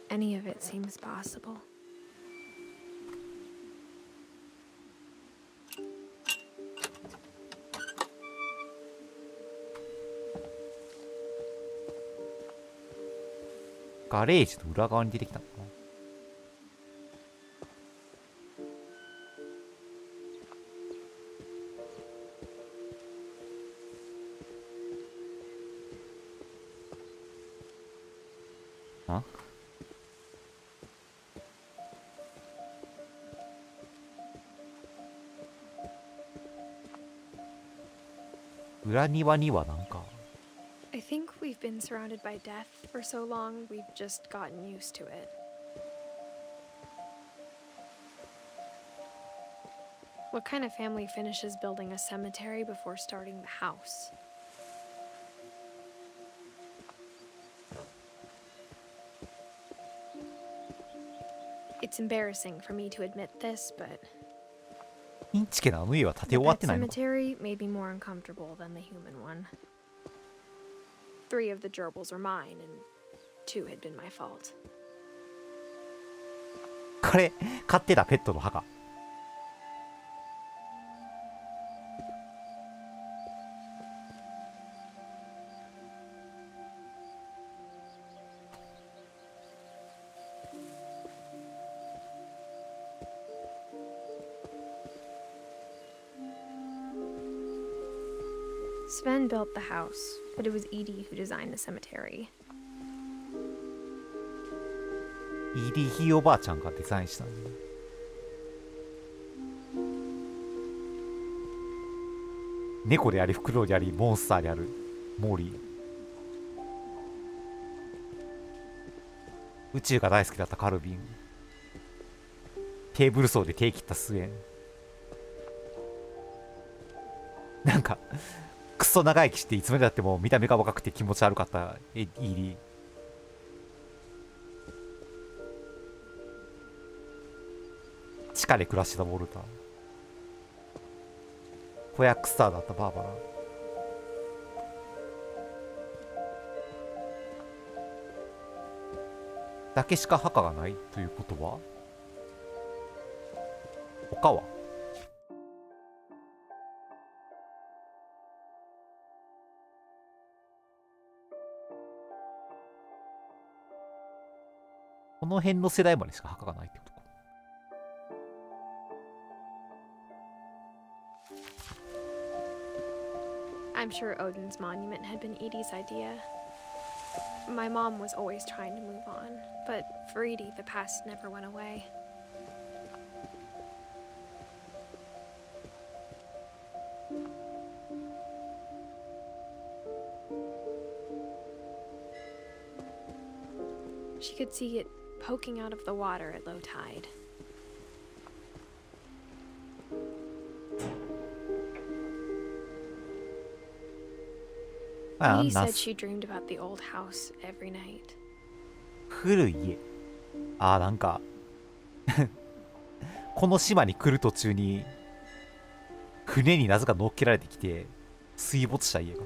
any of it seems possible. ガレージの裏側に出てきたのかな。あ、裏庭にはなんか I think we've been surrounded by death for so long, we've just gotten used to it. What kind of family finishes building a cemetery before starting the house? It's embarrassing for me to admit this, but インチ家のあの家は建て the 終わっ pet てないのか。 cemetery may be more uncomfortable than the human one. 3 of the gerbils were mine, and 2 had been my fault. これ飼ってたペットの墓。Sven built the house, but it was Edith who designed the cemetery. イーディひいおばあちゃんがデザインしたんだね。猫でありフクロウでありモンスターであるモーリー。宇宙が大好きだったカルビン。テーブル層で手切ったスエン。なんかクソ長生きしていつまでだっても見た目が若くて気持ち悪かったイーディ。地下で暮らしてたウォルター。子役スターだったバーバラ。だけしか墓がないということは他はこの辺の世代までしか墓がないってことか。I'm sure Odin's monument had been Edie's idea. My mom was always trying to move on, but for Edie, the past never went away. She could see it poking out of the water at low tide. Edie said she dreamed about the old house every night. 古い家。ああ、なんかこの島に来る途中に船になぜか乗っけられてきて水没した家が。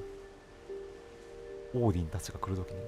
オーディンたちが来るときに。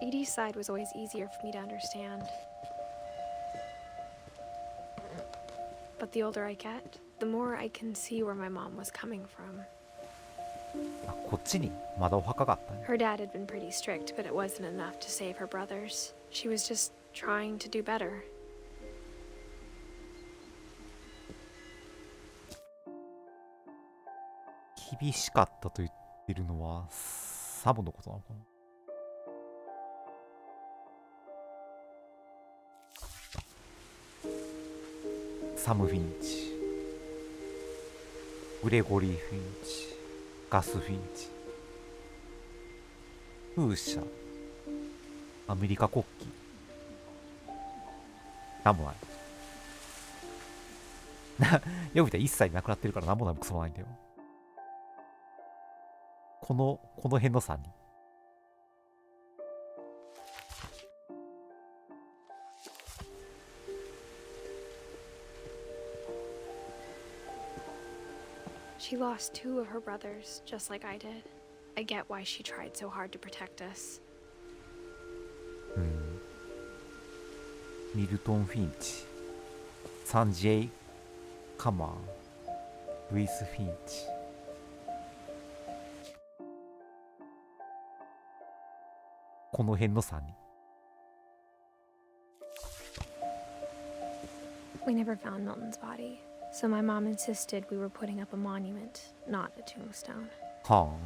Edie's side was always easier for me to understand. But the older I get, the more I can see where my mom was coming from. あ、こっちにまだお墓があったね。Her dad had been pretty strict, but it wasn't enough to save her brothers. She was just trying to do better. 厳しかったと言ってるのはサムのことなのかな。サム・フィンチ、グレゴリー・フィンチ、ガス・フィンチ、風車、アメリカ国旗、なんもない。よく見たら一切なくなってるからなんもないもクソもないんだよ。この辺の3人。She lost 2 of her brothers, just like I did. I get why she tried so hard to protect us. ミルトン・フィンチ、サンジェイ・カマー、ルイス・フィンチ。この辺の3人。We never found Milton's body, so my mom insisted we were putting up a monument, not a tombstone. はあ。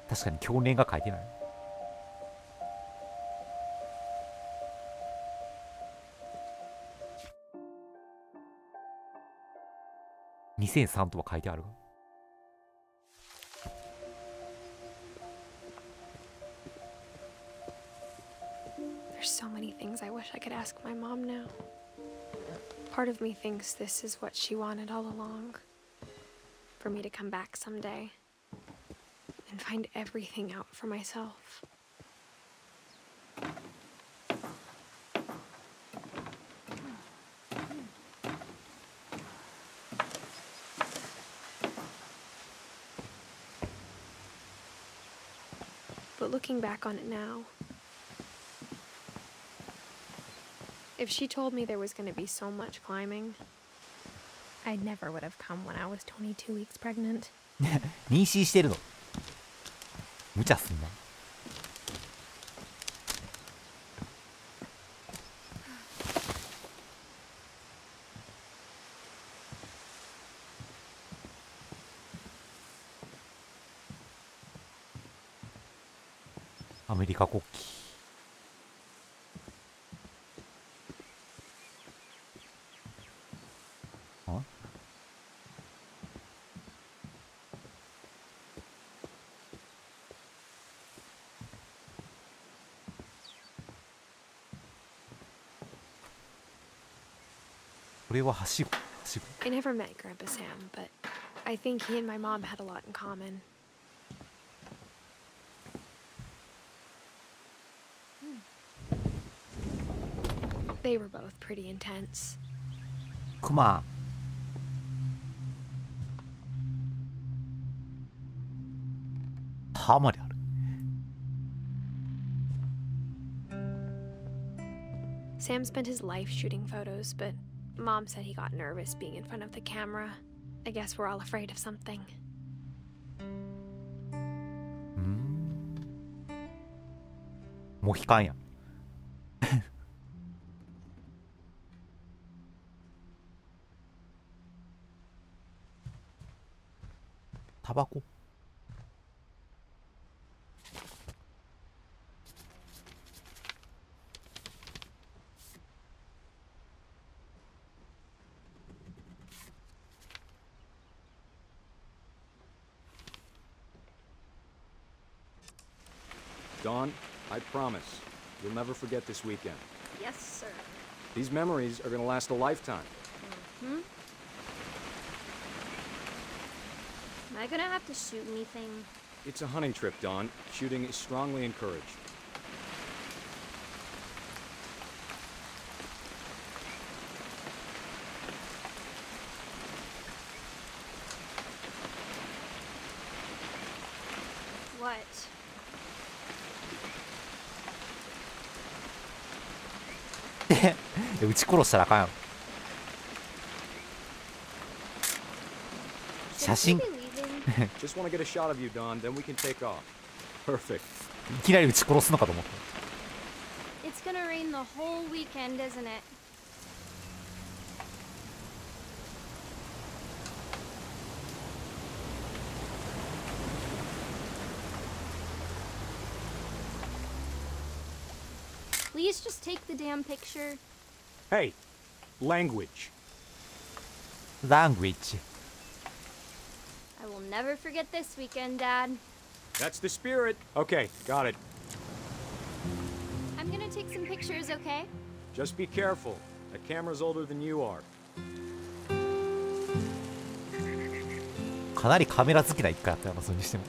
確かに去年が書いてない。2003とは書いてある。There's so many things I wish I could ask my mom now. Part of me thinks this is what she wanted all along. For me to come back someday and find everything out for myself. But looking back on it now, if she told me there was going to be so much climbing, I never would have come when I was 22 weeks pregnant. 妊娠してるの。無茶すんな。アメリカ国旗。あ？これははしご。はしご。I never met Grandpa Sam, but I think he and my mom had a lot in common. They were both pretty intense. クマ。歯まである。Sam spent his life shooting photos, but Mom said he got nervous being in front of the camera. I guess we're all afraid of something. モヒカンや。タバコ。Dawn, I promise, you'll never forget this weekend. Yes, sir. These memories are gonna last a lifetime. Am I gonna have to shoot anything? It's a hunting trip, Dawn. Shooting is strongly encouraged. What? 撃ち殺したらあかんやろ。写真。 Just want to get a shot of you, Dawn, then we can take off. Perfect. いきなり撃ち殺すのかと思った。 It's gonna rain the whole weekend, isn't it? Please just take the damn picture. Hey, language. Language. I will never forget this weekend, Dad. That's the spirit. Okay, got it. I'm gonna take some pictures, okay? Just be careful. That camera's older than you are. かなりカメラ好きな一回やったよな、それにしても。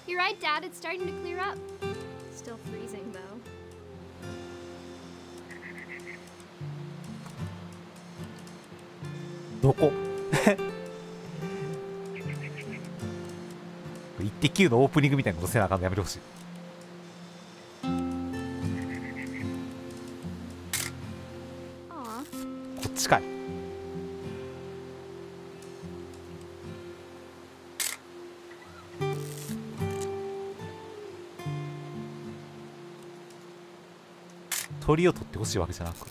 You're right, Dad. It's starting to clear up. Still freezing, though. どこイッテ Q のオープニングみたいなことせなあかんのやめてほしい。こっちかい。鳥を取ってほしいわけじゃなく、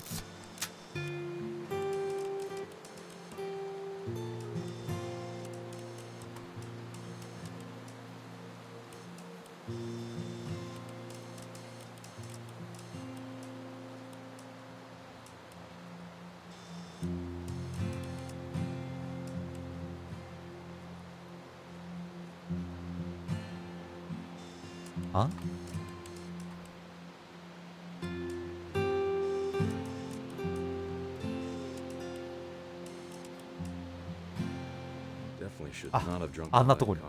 ああんなとこに。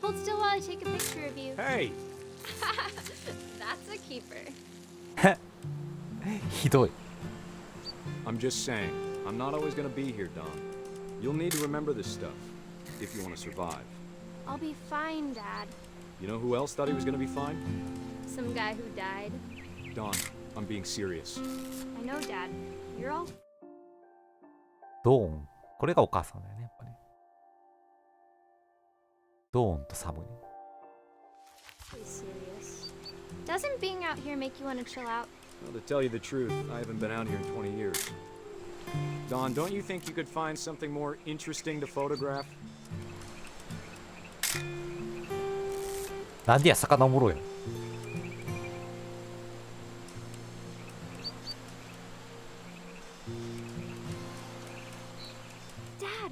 Hold still while I take a picture of you. Hey! That's a keeper. ひどい。 I'm just saying, I'm not always gonna be here, Don. You'll need to remember this stuff if you want to survive. I'll be fine, Dad. You know who else thought he was gonna be fine? Some guy who died. Don, I'm being serious. I know, Dad. You're all. ドーン。これがお母さんだよね、やっぱね。ドーンとサムに。Be serious. Doesn't being out here make you want to chill out? Well, to tell you the truth, I haven't been out here in 20 years. Don, don't you think you could find something more interesting to photograph? なんでや、魚おもろいよ。Dad!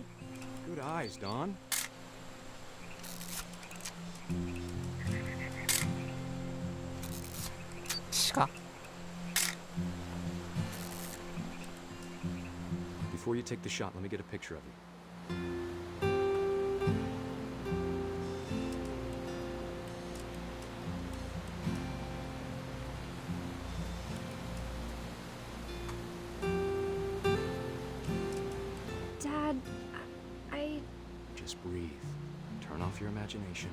Good eyes, Don. Before you take the shot, let me get a picture of you. Dad, I... Just breathe. Turn off your imagination.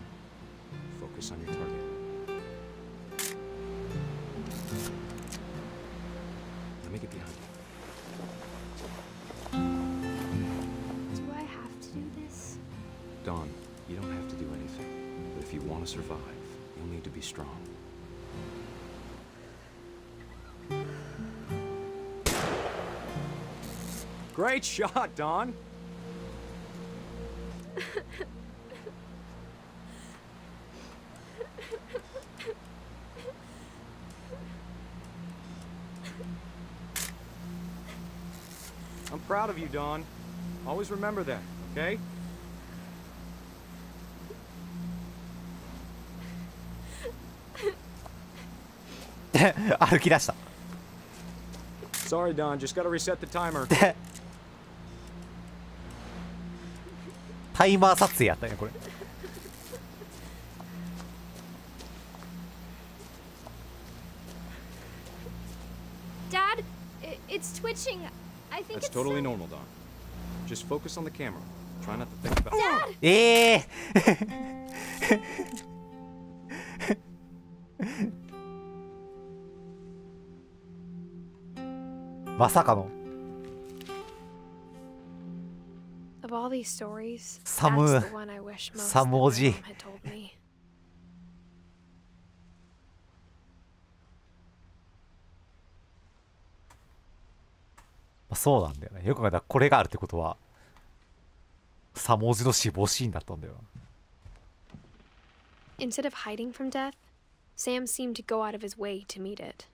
Focus on your target. Let me get behind you. Do I have to do this? Don, you don't have to do anything. But if you want to survive, you'll need to be strong. Great shot, Don! I'm proud of you, Don. Always remember that, okay? Sorry, Don. Just gotta reset the timer. タイマー撮影やったね、これ。Dad, it's twitching. I think That's it's totally normal, Don. Just focus on the camera. Try not to think about. Dad! まさかの Of all these stories, サム that's the one I wish most サム that お my じ mom had told me. そうなんだよね。よく考えたらこれがあるってことはサムおじの死亡シーンだったんだよな。 Instead of hiding from death, Sam seemed to go out of his way to meet it.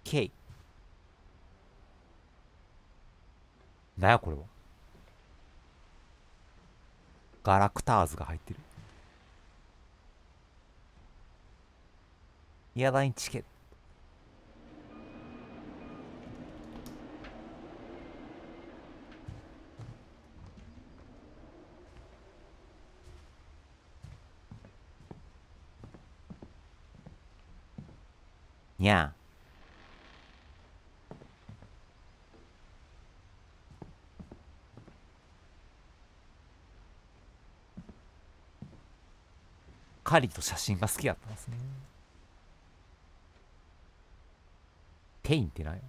K なんやこれは。ガラクターズが入ってる。エアラインチケット。にゃー。カリと写真が好きだったんですね。ペインって何や。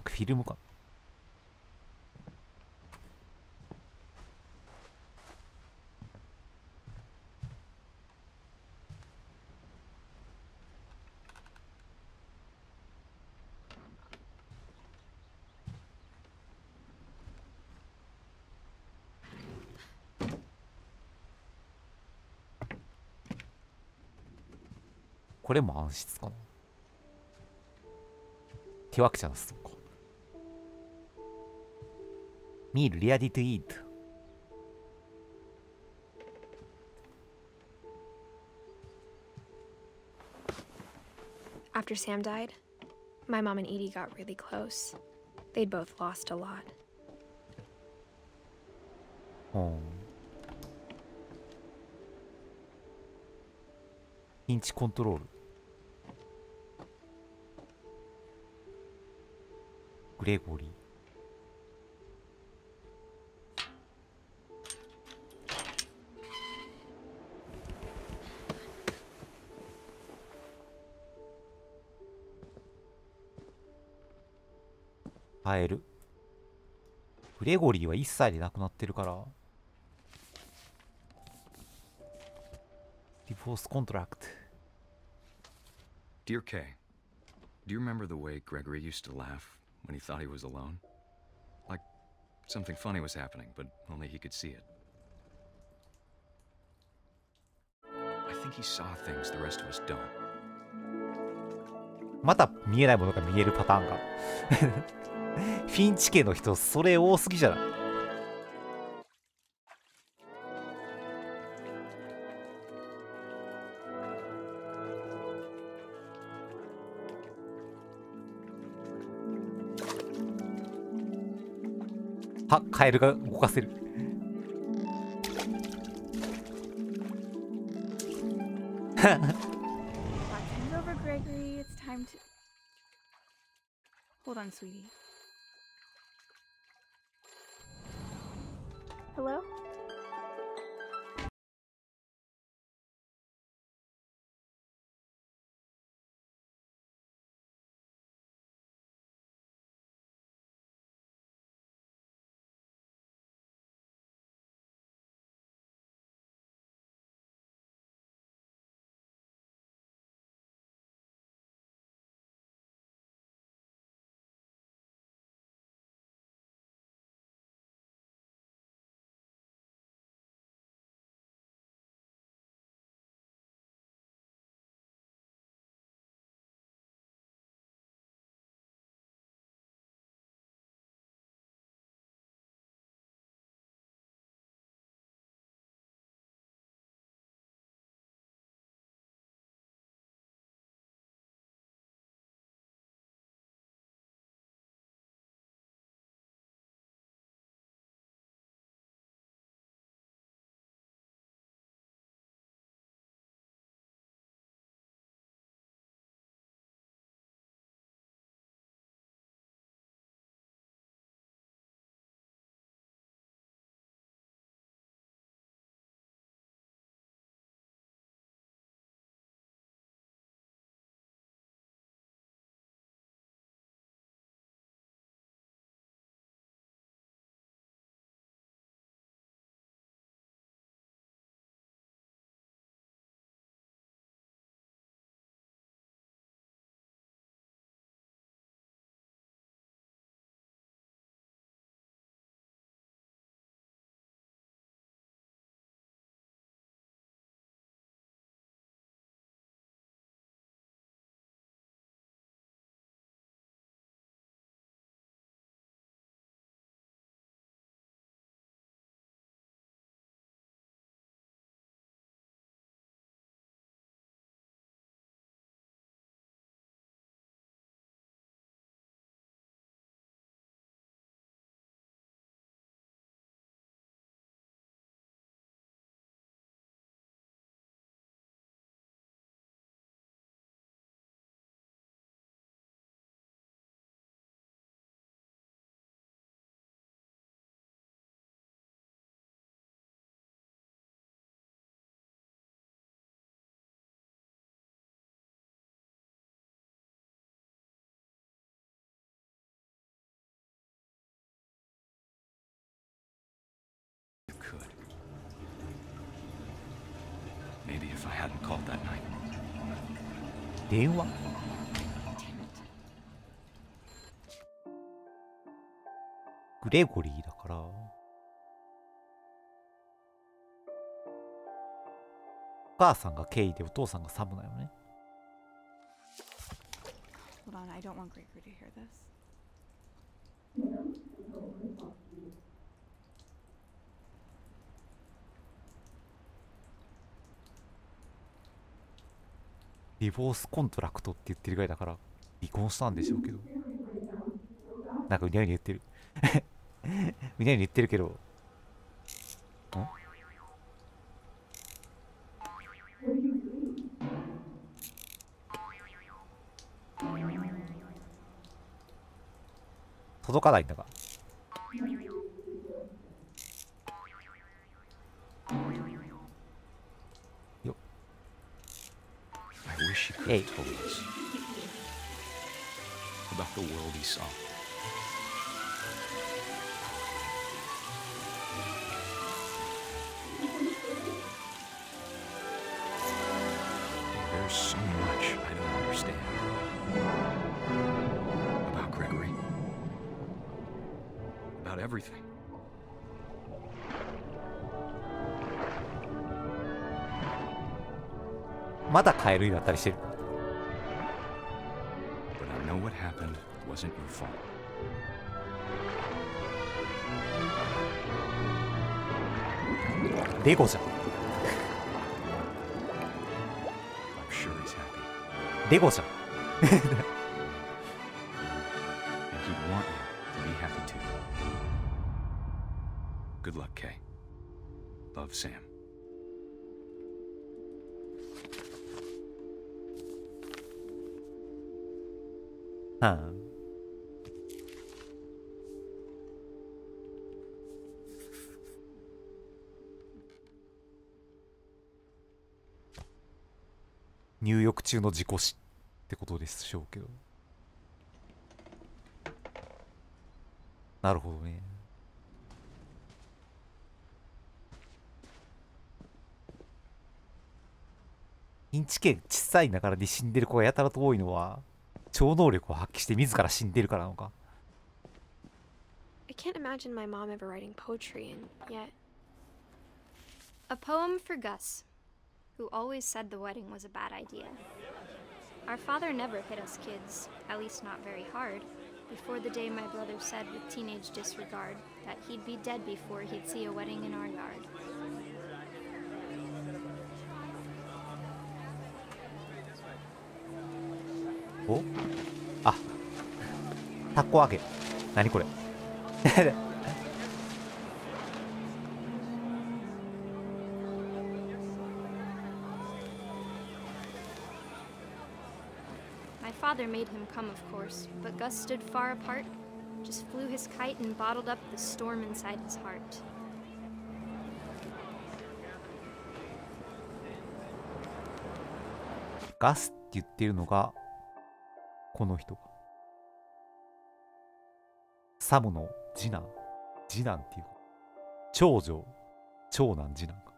フィルムか。これも暗室かな。ってわけじゃなさそうか。ミール、リアディトゥイート。After Sam died, my mom and Edie got really close. They'd both lost a lot. インチコントロール。グレゴリー。変える。グレゴリーは1歳で亡くなってるから。Divorce contract. Dear Kay, do you remember the way Gregory used to laugh when he thought he was alone? Like something funny was happening, but only he could see it. I think he saw things the rest of us don't. また見えないものが見えるパターンが。フィンチ家の人、それ多すぎじゃない？あ、カエルが動かせる。over, Gregory. It's time to. Hold on, sweetie. Hello? maybe if I hadn't called that night. 電話？グレゴリーだから。お母さんがケイでお父さんがサムだよね。Hold on, I don't want Gregory to hear this. ディボースコントラクトって言ってるぐらいだから離婚したんでしょうけど、なんかうにゃうにゃ言ってるうにゃうにゃ言ってるけど、ん届かないんだが。よっ。I wish he could have told us about the world he saw. There's so much I don't understand about Gregory, about everything. まだカエルになったりしてる。But I know what happened wasn't your fault. レゴじゃん。I'm sure he's happy. レゴじゃん。And he'd want you to be happy too. Good luck, Kay. Love, Sam. うん。入浴中の事故死ってことでしょうけど。なるほどね。インチ家小さいながらに死んでる子がやたらと多いのは超能力を発揮して自ら死んでるからなのか。I can't imagine my mom ever writing poetry, and yet. A poem for Gus, who always said the wedding was a bad idea. Our father never hit us kids, at least not very hard, before the day my brother said with teenage disregard that he'd be dead before he'd see a wedding in our yard. お、あ、たこ揚げ。何これ。My father made him come, of course, but Gus stood far apart, just flew his kite and bottled up the storm inside his heart. ガスって言ってるのがこの人か。サムの次男っていうか長女長男次男か。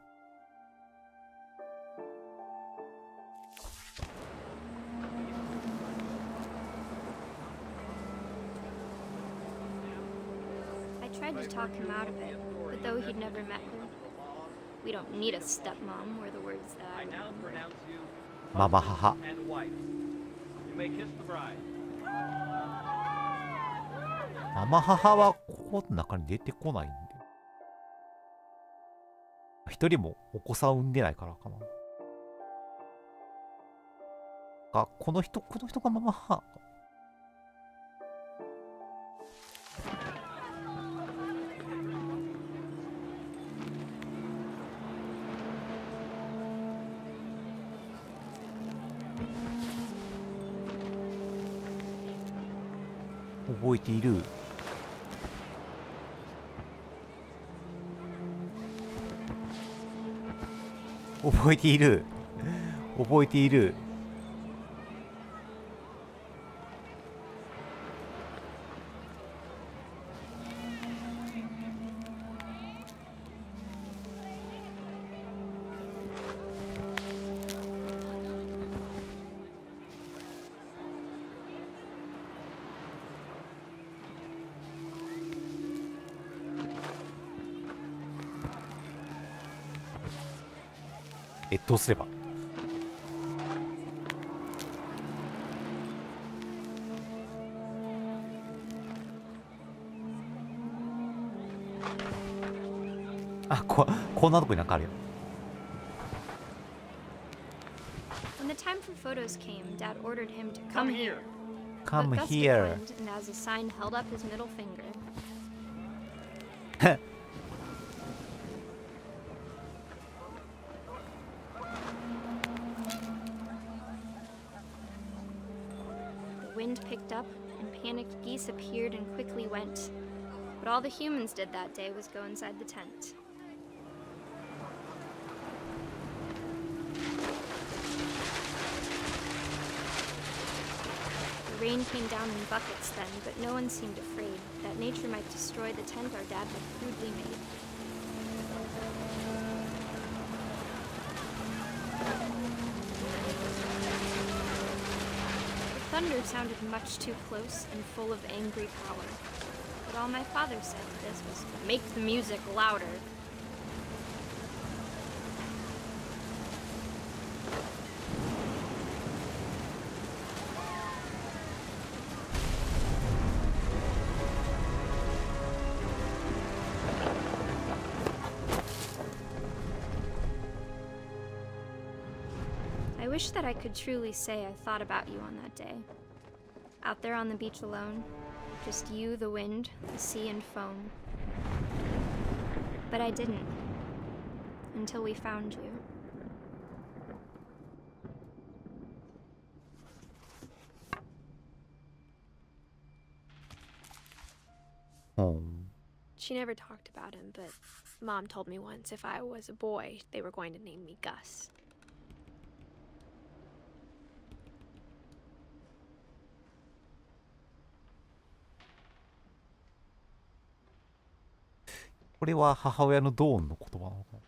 I tried to talk him out of it, but though he'd never met her, we don't need a stepmom were the words that I now pronounce you ママ母。ママ母はここの中に出てこないんだよ。一人もお子さん産んでないからかな。あ、この人がママ母。覚えている。覚えている。覚えている。どうすれば。あ、こんなとこになんかあるよ。When the time for photos came, Dad ordered him to come here. Come But Gus here. declined, and as a sign held up his middle finger. The wind picked up, and panicked geese appeared and quickly went. But all the humans did that day was go inside the tent. The rain came down in buckets then, but no one seemed afraid that nature might destroy the tent our dad had crudely made. The thunder sounded much too close and full of angry power. But all my father said to this was, "Make the music louder." I wish that I could truly say I thought about you on that day. Out there on the beach alone, just you, the wind, the sea, and foam. But I didn't. Until we found you. She never talked about him, but Mom told me once if I was a boy, they were going to name me Gus.これは母親のドーンの言葉なのかな。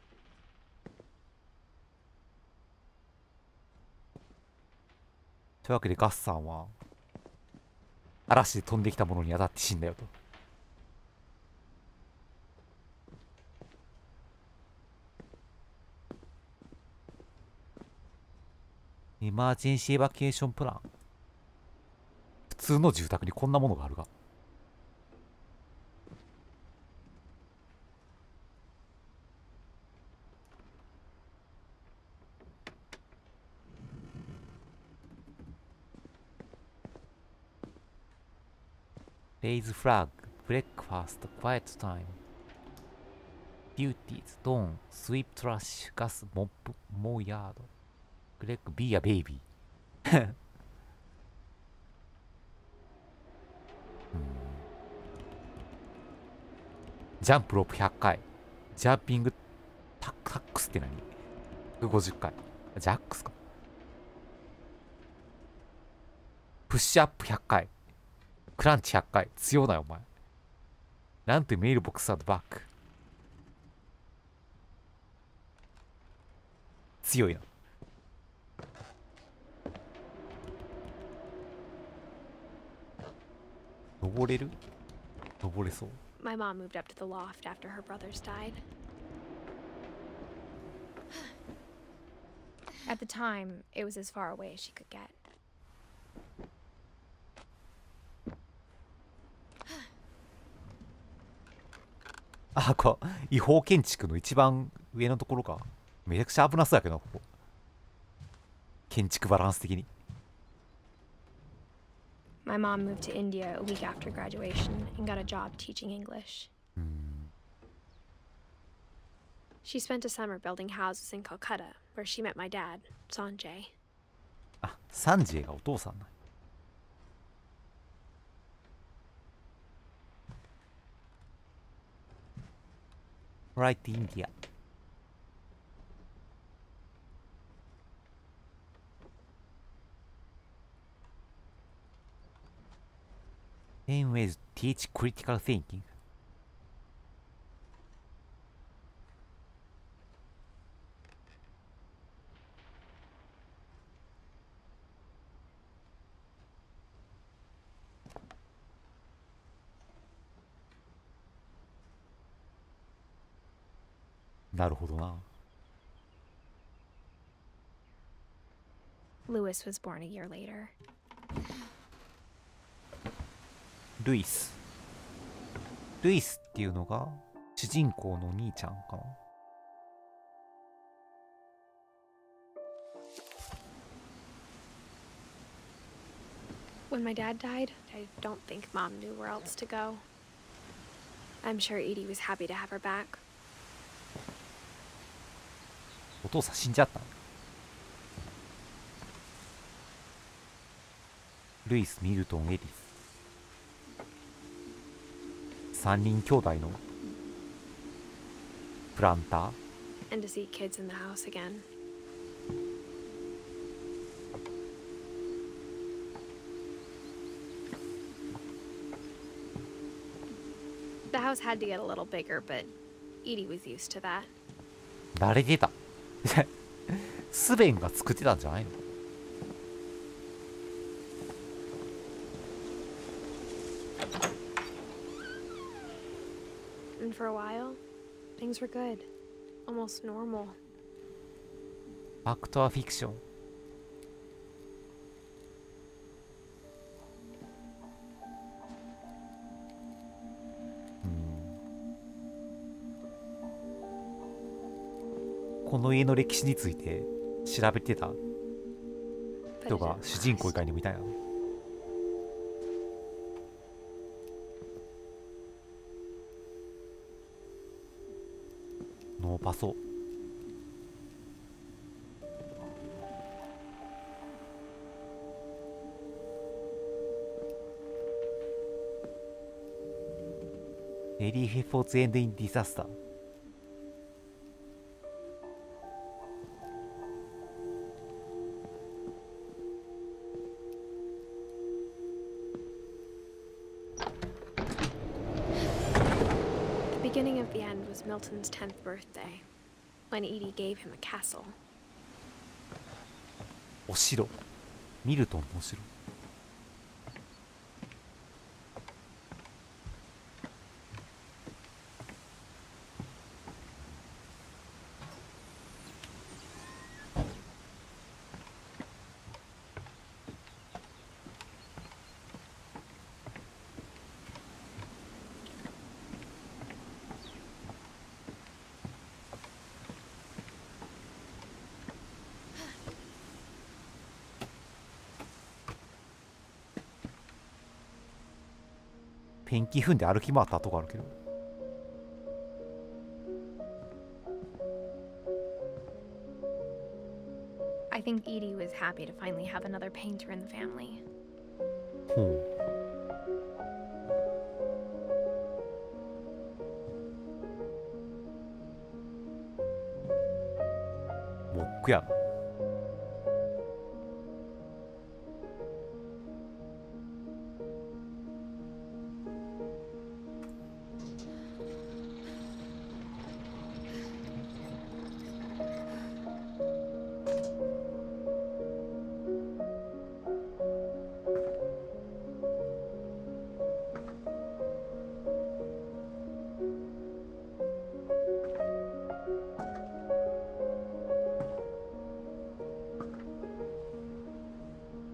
というわけでガッサンは嵐で飛んできたものに当たって死んだよと。エマージェンシーエバキュエーションプラン。普通の住宅にこんなものがあるが。Raise flag, breakfast, quiet time. Duties, dawn, sweep trash, gas, mop, mow yard. Greg, be a baby. ジャンプロープ100回。ジャンピングタックスって何 ?150 回。ジャックスか。プッシュアップ100回。クランチ100回。強なよ、お前。なんてメールボックスアットバック。強いな。登れる？登れそう。My mom moved up to the loft after her brothers died. At the time, it was as far away as she could get. あ、違法建築の一番上のところか。めちゃくちゃ危なそうやけどな、ここ。建築バランス的に。My mom moved to India a week after graduation and got a job teaching English. She spent a summer building houses in Calcutta, where she met my dad, Sanjay. あ、サンジエがお父さんな。Right, India. Ten ways to teach critical thinking. なるほどな。Lewis was born a year later. ルイスっていうのが主人公のお兄ちゃんかな。When my dad died, I don't think Mom knew where else to go. I'm sure Edie was happy to have her back. お父さん死んじゃったの。ルイス、ミルトン、エディス。3人兄弟のプランター。And to see kids in the house again. The house had to get a little bigger, but Edie was used to that. 誰出たスベンが作ってたんじゃないの。And for a while, things were good. Almost normal. ファクトはフィクション。この家の歴史について調べてた人が主人公以外にもいたよ。ノーパソ。レディー・フォーツ・エンド・イン・ディザスター。The beginning of the end was Milton's 10th birthday, when Edie gave him a castle. お城。ミルトンのお城。ペンキ踏んで歩き回った跡があるけど。I think Edie was happy to finally have another painter in the family. ほう。モックやな。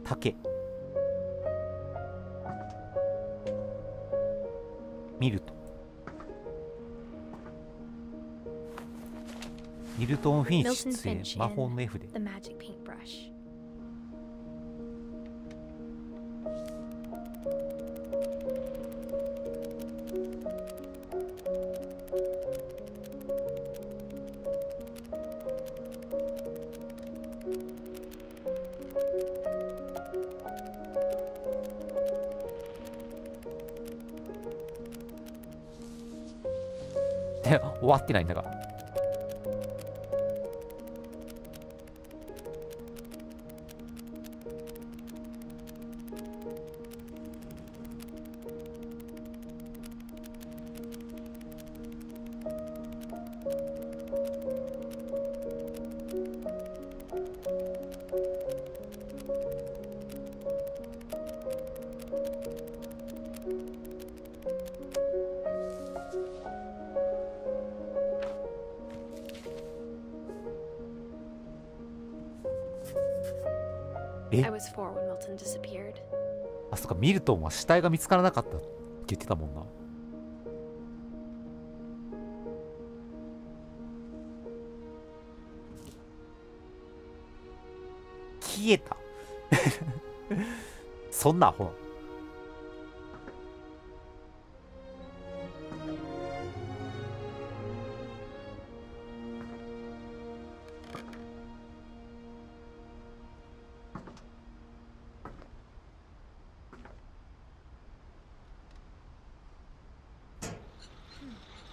竹。ミルトン。ミルトン・フィンチ Milton 出演 Finch 魔法の in F で。 The Magic Paintbrush.終わってないんだから。I was 4 when Milton disappeared. あ、そっか、ミルトンは死体が見つからなかったって言ってたもんな。消えたそんなアホな。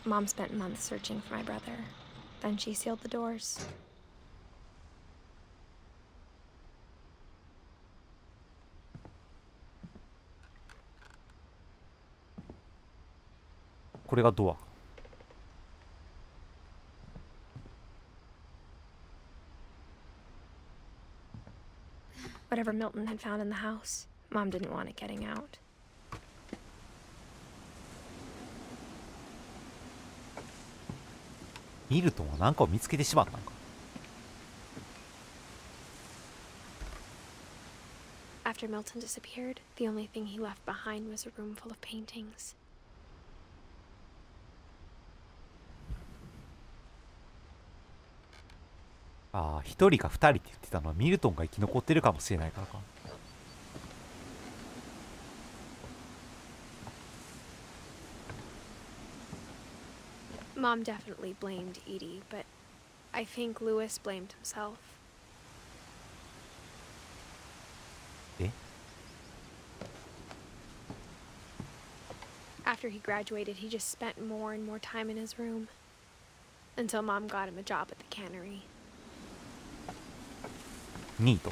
Mom spent months searching for my brother. Then she sealed the doors. これがドア。Whatever Milton had found in the house, Mom didn't want it getting out. ミルトンは何かを見つけてしまったのか。After Milton disappeared, the only thing he left behind was a room full of paintings. ああ、一人か二人って言ってたのはミルトンが生き残ってるかもしれないからか。Mom definitely blamed Edie, but I think Lewis blamed himself. え? After he graduated, he just spent more and more time in his room. Until Mom got him a job at the cannery. ニート。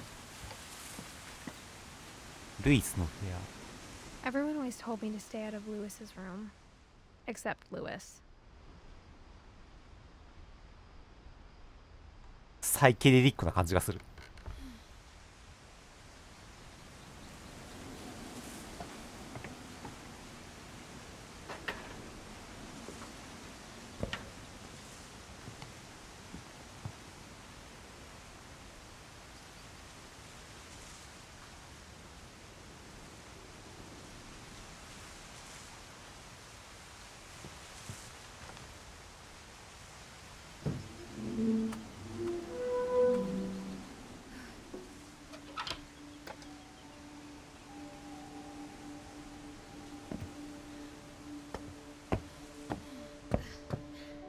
ルイスの部屋。Everyone always told me to stay out of Lewis's room. Except Lewis. サイケデリックな感じがする。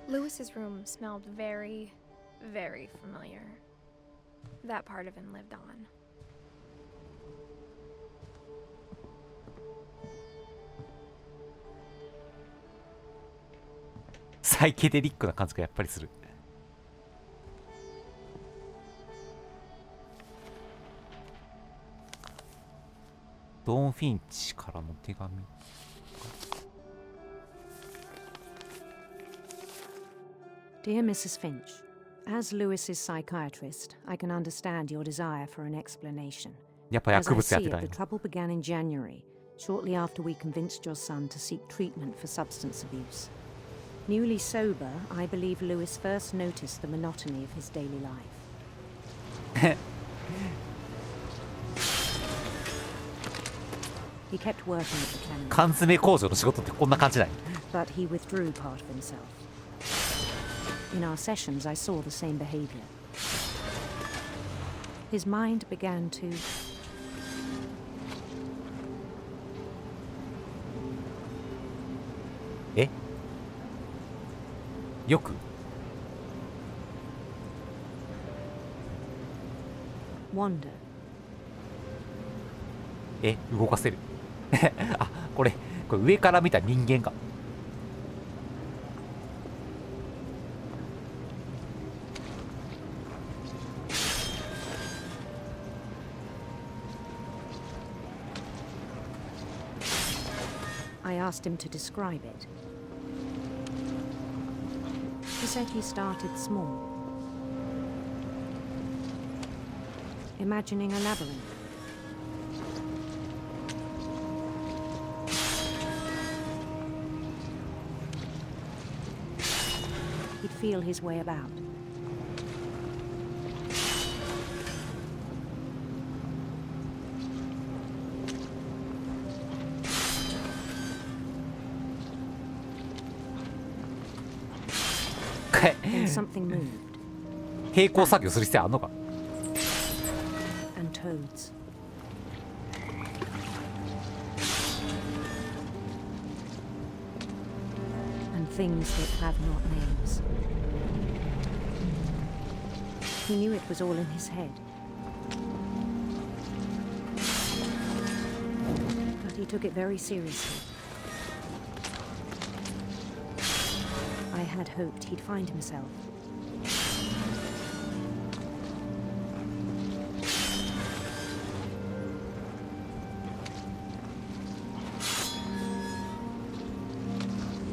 Lewis's room smelled very, very familiar. That part of him lived on. サイケデリックな感じがやっぱりする。ドン・フィンチからの手紙。Dear Mrs. Finch, as Lewis's psychiatrist, I can understand your desire for an explanation. やっぱ薬物やってたん As I see it, the trouble began in January, shortly after we convinced your son to seek treatment for substance abuse. Newly sober, I believe Lewis first noticed the monotony of his daily life. He kept working at the cannery. 缶詰工場の仕事ってこんな感じだよ。 But he withdrew part of himself. In our sessions, I saw the same behavior. His mind began to... Eh? よく wander. え、動かせるあ、これ上から見た人間か。I asked him to describe it. He said he started small, imagining a labyrinth. He'd feel his way about. something moved. 並行作業する必要あんのか。 And toads. And things that have not names. He knew it was all in his head. But he took it very seriously. I had hoped he'd find himself.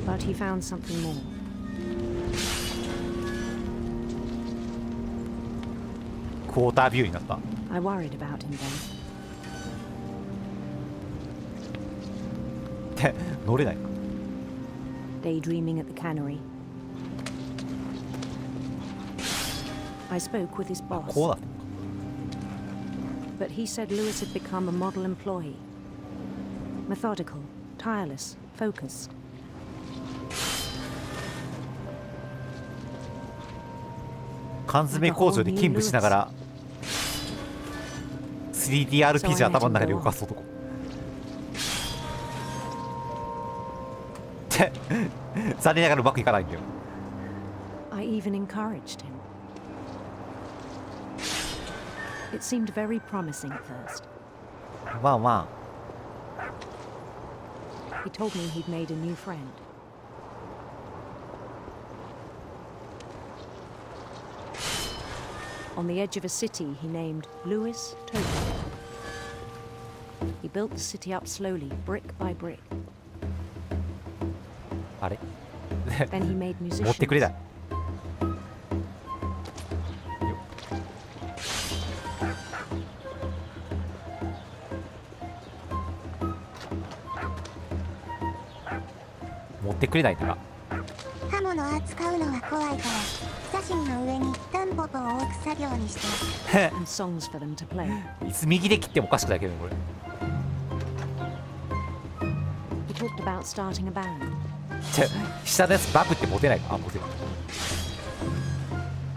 But he found something more. Quarter view になった。 I worried about him then. って乗れないか。 Daydreaming at the cannery. I spoke with his boss. こうだ。 But he said Lewis had become a model employee. Methodical, tireless, focused. 缶詰工場で勤務しながら 3DRPG 頭の中で動かす男。って残念ながらうまくいかないんだよ。 I even encouraged him. It seemed very promising at first. まあま He told me he'd made a new friend. On the edge of a city he named Lewis Toby. He built the city up slowly, brick by brick. あ。あれ Then he made 持ってくれ musicians. ない。持ってくれないとか。刃物扱うのは怖いから刺身の上にタンポポを置く作業にして And songs for them to play. いつ右で切ってもおかしくないけどねこれ。 He talked about starting a band. 下のやつバグって持てないか。あ、持てる。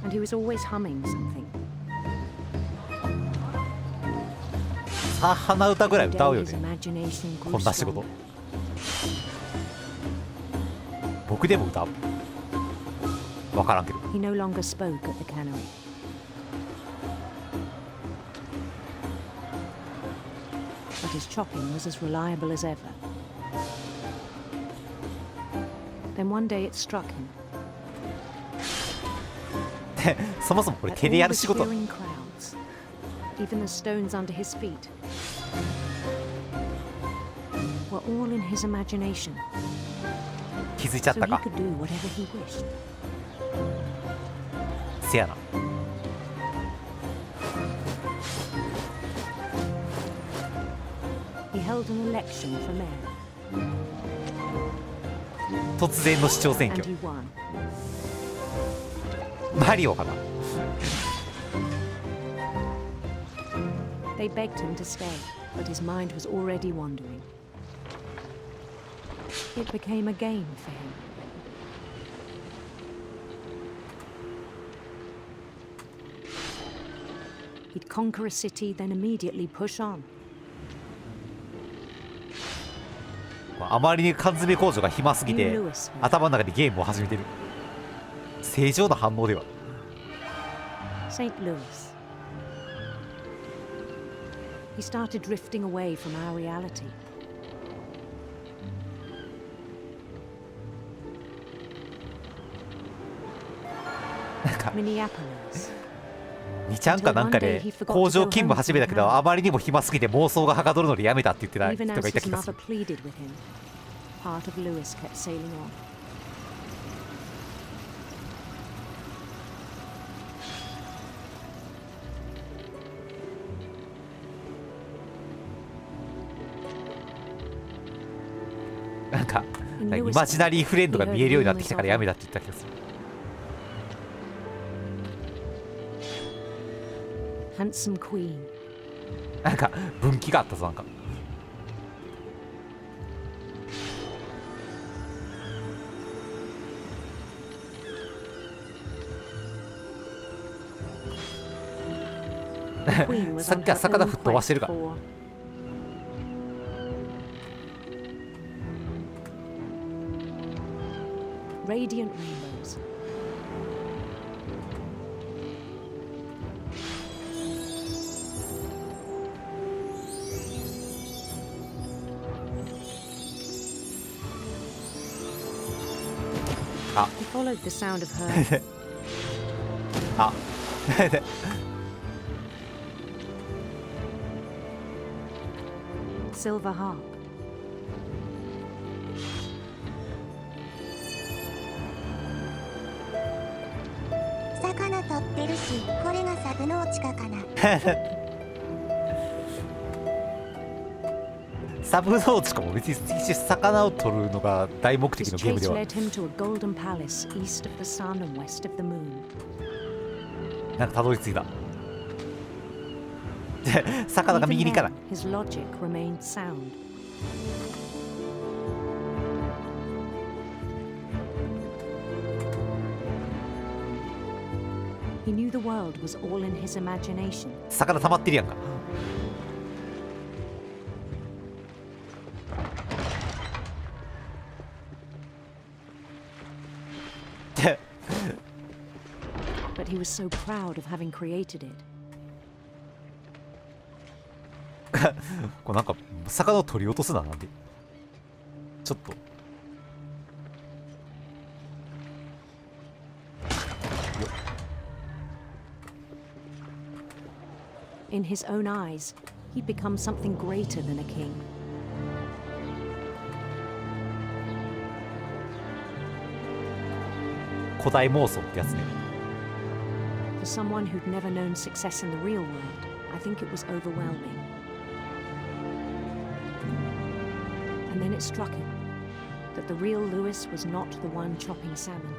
And he was always humming something. さあ鼻歌ぐらい歌うよ His ね。 imagination こ grew んな仕事 stronger. 僕でも歌う。わからんけど。 He no longer spoke at the cannery. But his chopping was as reliable as ever. Then one day it struck him. そもそもこれ that 手で all やる the 仕事。 cheering crowds, even the stones under his feet, were all in his imagination. 気づいちゃっ So た he か。 could do whatever he wished. せやな。 He held an election for mayor, 突然の市長選 and 挙。 he won. マリオかな。 They begged him to stay, but his mind was already wandering. It became a game for him. He'd conquer a city, then immediately push on. あまりに缶詰工場が暇すぎて頭の中でゲームを始めてる。正常な反応では。 St. Louis. He started drifting away from our reality. Minneapolis. 2ちゃんかなんかで工場勤務始めたけど、あまりにも暇すぎて妄想がはかどるのでやめたって言ってた Even 人が as いた his 気がす mother る。 pleaded with him, part of Lewis kept sailing on. In なんかイマジナリーフレンドが見えるようになってきたからやめたって言った気がする。 Handsome queen. なんか分岐があったぞなんか。さっきは魚吹っ飛ばしてるから。Radiant rainbows. He followed the sound of her. Silver harp. 魚取ってるし、これがサブノーチカかな。サブノーチカも別に魚を取るのが大目的のゲームでは。なんかたどり着いた。魚が右に行かない。He knew the world was all in his imagination. 魚溜まってるやんか。But he was so proud of having created it. これなんか魚を取り落とすな、なんでちょっとIn his own eyes, he'd become something greater than a king. 古代妄想ってやつね。For someone who'd never known success in the real world, I think it was overwhelming. And then it struck him that the real Lewis was not the one chopping salmon,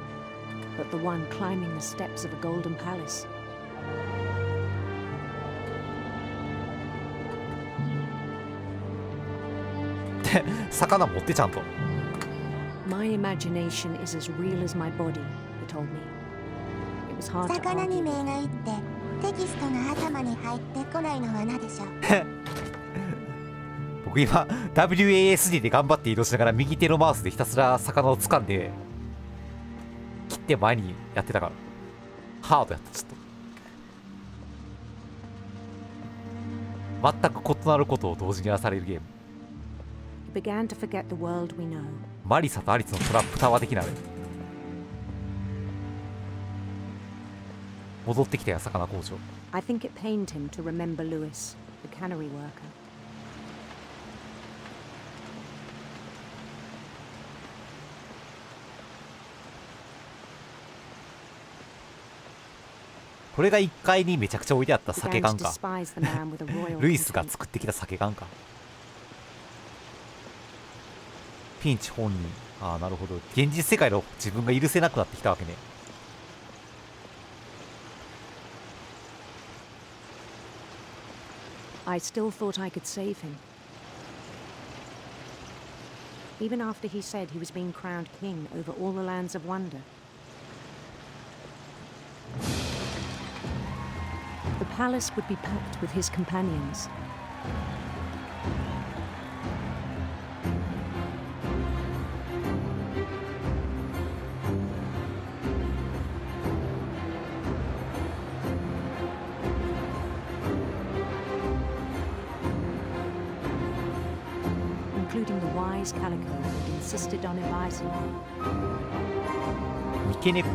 but the one climbing the steps of a golden palace. My imagination is as real as my body, he told me. It was hard to 魚に argue. 目がいってテキストが頭に入ってこないのはなでしょ。僕今 WASD で頑張って移動しながら右手のマウスでひたすら魚を掴んで切って前にやってたからハードやった。ちょっと全く異なることを同時にやらされるゲーム。Began to forget the world we know. マリサとアリスのトラップタワー的なあれ戻ってきたよ、魚工場。 I think it pained him to remember Lewis, the cannery worker. これが1階にめちゃくちゃ置いてあった酒缶か。ルイスが作ってきた酒缶か。ピンチ本人。ああ、なるほど。現実世界の自分が許せなくなってきたわけね。I still thought I could save him. Even after he said he was being crowned king over all the lands of wonder. The palace would be packed with his companions. Including the wise Calico who insisted on advising him. 三毛猫。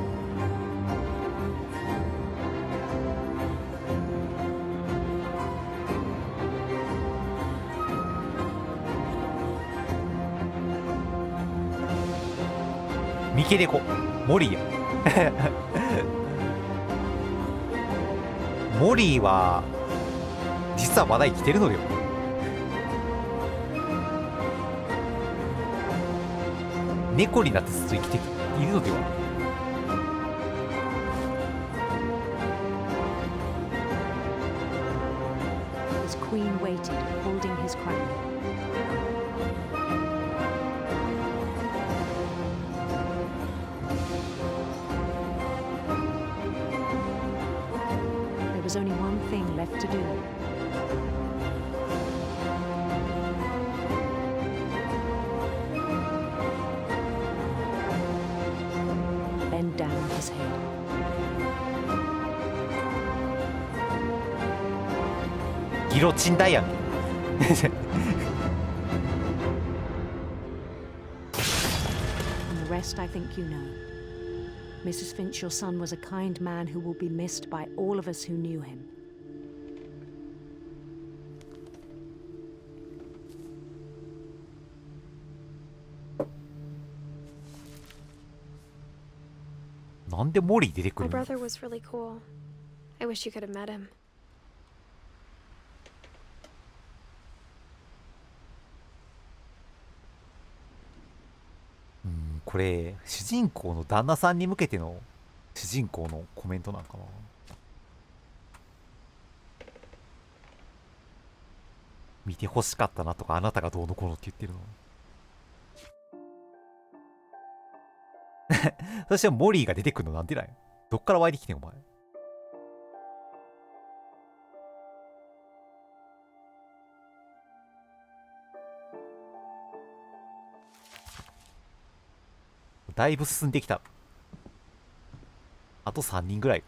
三毛猫モリーや。モリーは実はまだ生きてるのよ。猫になってずっと生きているのでは。His queen waited, holding his crown. There There's only one thing left to do. Bend down his head. Guillotineだやん。And the rest I think you know. Mrs. Finch, your son was a kind man who will be missed by all of us who knew him. My brother was really cool. I wish you could have met him. これ主人公の旦那さんに向けての主人公のコメントなんかな。見てほしかったなとか、あなたがどうのこうのって言ってるの。そしてモリーが出てくるのなんでない？どっから湧いてきてんお前。だいぶ進んできた。あと3人ぐらい。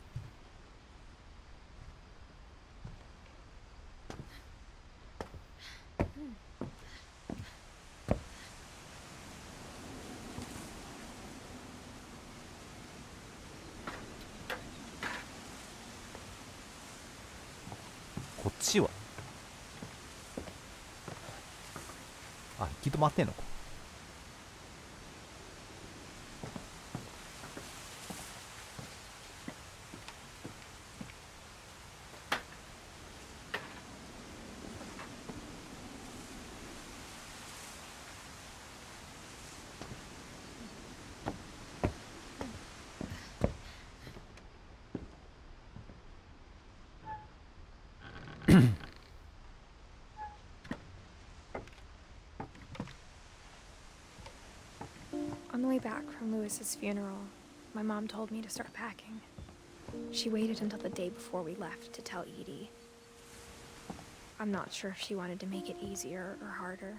こっちはあ、行き止まってんのか。On the way back from Lewis's funeral, my mom told me to start packing. She waited until the day before we left to tell Edie. I'm not sure if she wanted to make it easier or harder.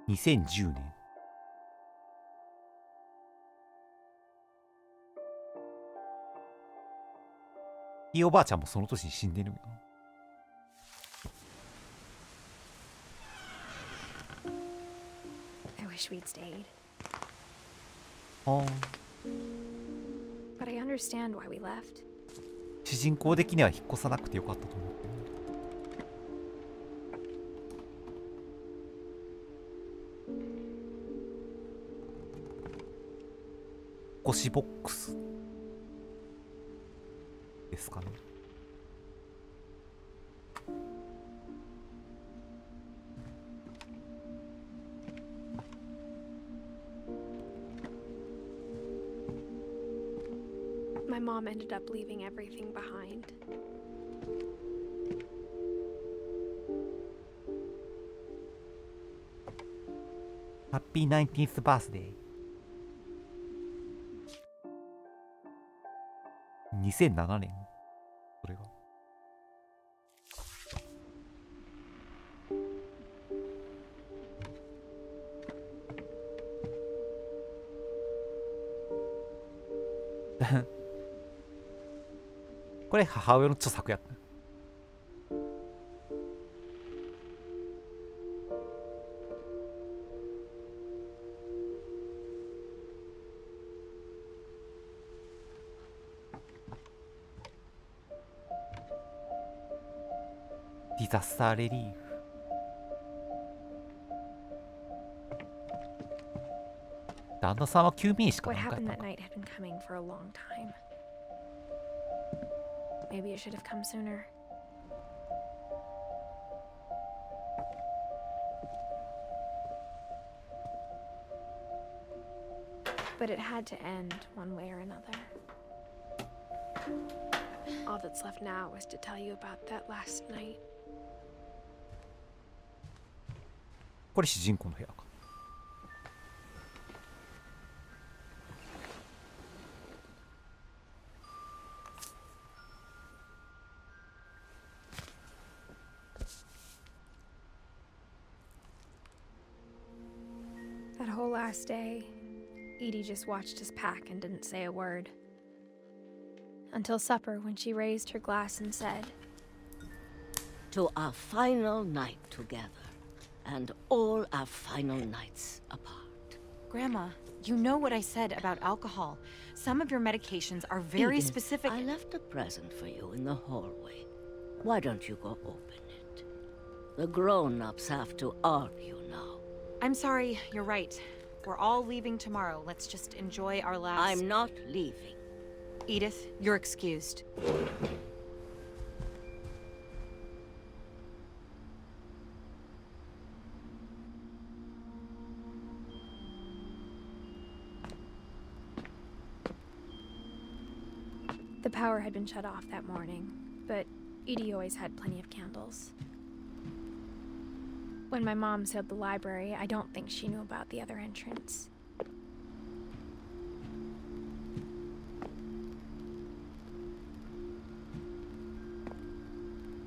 2010年。ひいおばあちゃんもその年に死んでるんよな。I wish we'd stayed. ああ。But I understand why we left. 主人公的には引っ越さなくてよかったと思う。腰ボックスですかね。My mom ended up leaving everything behind. Happy 19th birthday. 2007年それがこれ母親の著作やった。ディザスターレリーフ。旦那さんは救命士か What なんかや happened った that のか。 night had been coming for a long time. Maybe it should have come sooner. But it had to end one way or another. All that's left now is to tell you about that last night. これ主人公の部屋か。whole last day, Edie just watched us pack and didn't say a word. Until supper, when she raised her glass and said, "To our final night together, and all our final nights apart." Grandma, you know what I said about alcohol. Some of your medications are very Edith, specific. I left a present for you in the hallway. Why don't you go open it? The grown-ups have to argue now. I'm sorry, you're right. We're all leaving tomorrow. Let's just enjoy our last... I'm not leaving. Edith, you're excused. The power had been shut off that morning, but Edie always had plenty of candles. When my mom sailed the library, I don't think she knew about the other entrance.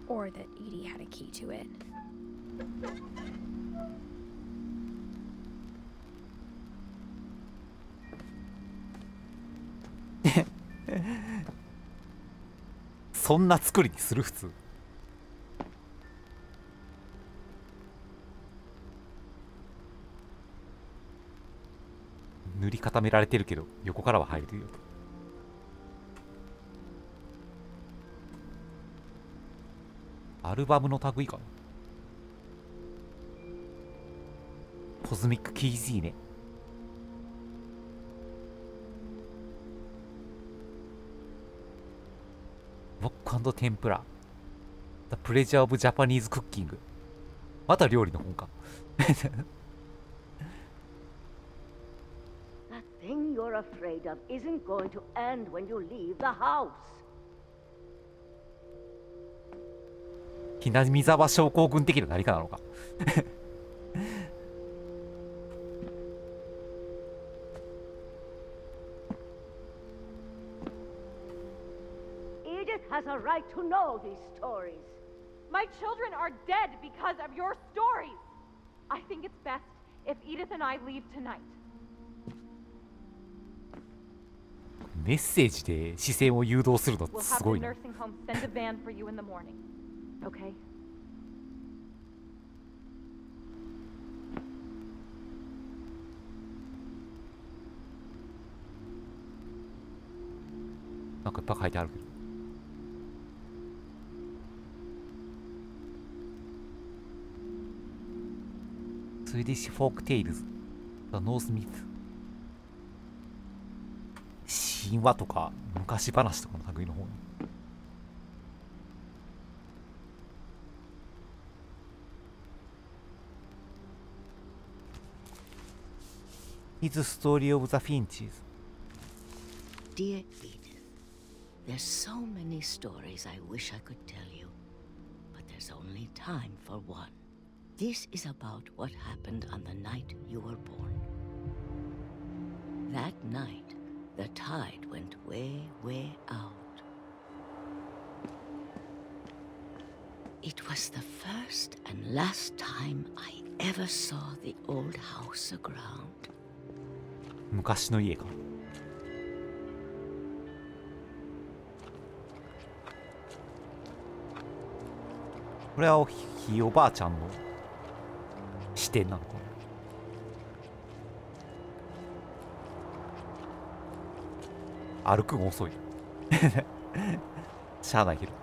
Or that Edie had a key to it.そんな作りにする普通。塗り固められてるけど横からは入るよ。アルバムの類かな。コズミックキーズいいね。ボック&天ぷら The Pleasure of Japanese Cooking。 また料理の本か。That thing you're afraid of isn't going to end when you leave the house. ひなみざわ症候群的な何かなのか。Edith has a right to know these stories. My children are dead because of your stories. I think it's best if Edith and I leave tonight. メッセージで視線を誘導するのってすごい We'll な。 have the nursing home send a van for you in the morning. Okay? なんかいっぱい書いてあるけど。スウェディッシュ・フォーク・テイルズ、ザ・ノース・ミス。神話とか昔話とかの類の方に。His Story of the Finches. Dear Edith, there's so many stories I wish I could tell you, but there's only time for one. This is about what happened on the night you were born. That night, the tide went way, way out. It was the first and last time I ever saw the old house aground. 昔の家か。これはひいおばあちゃんの視点なのかな。歩くの遅い。しゃあないけど。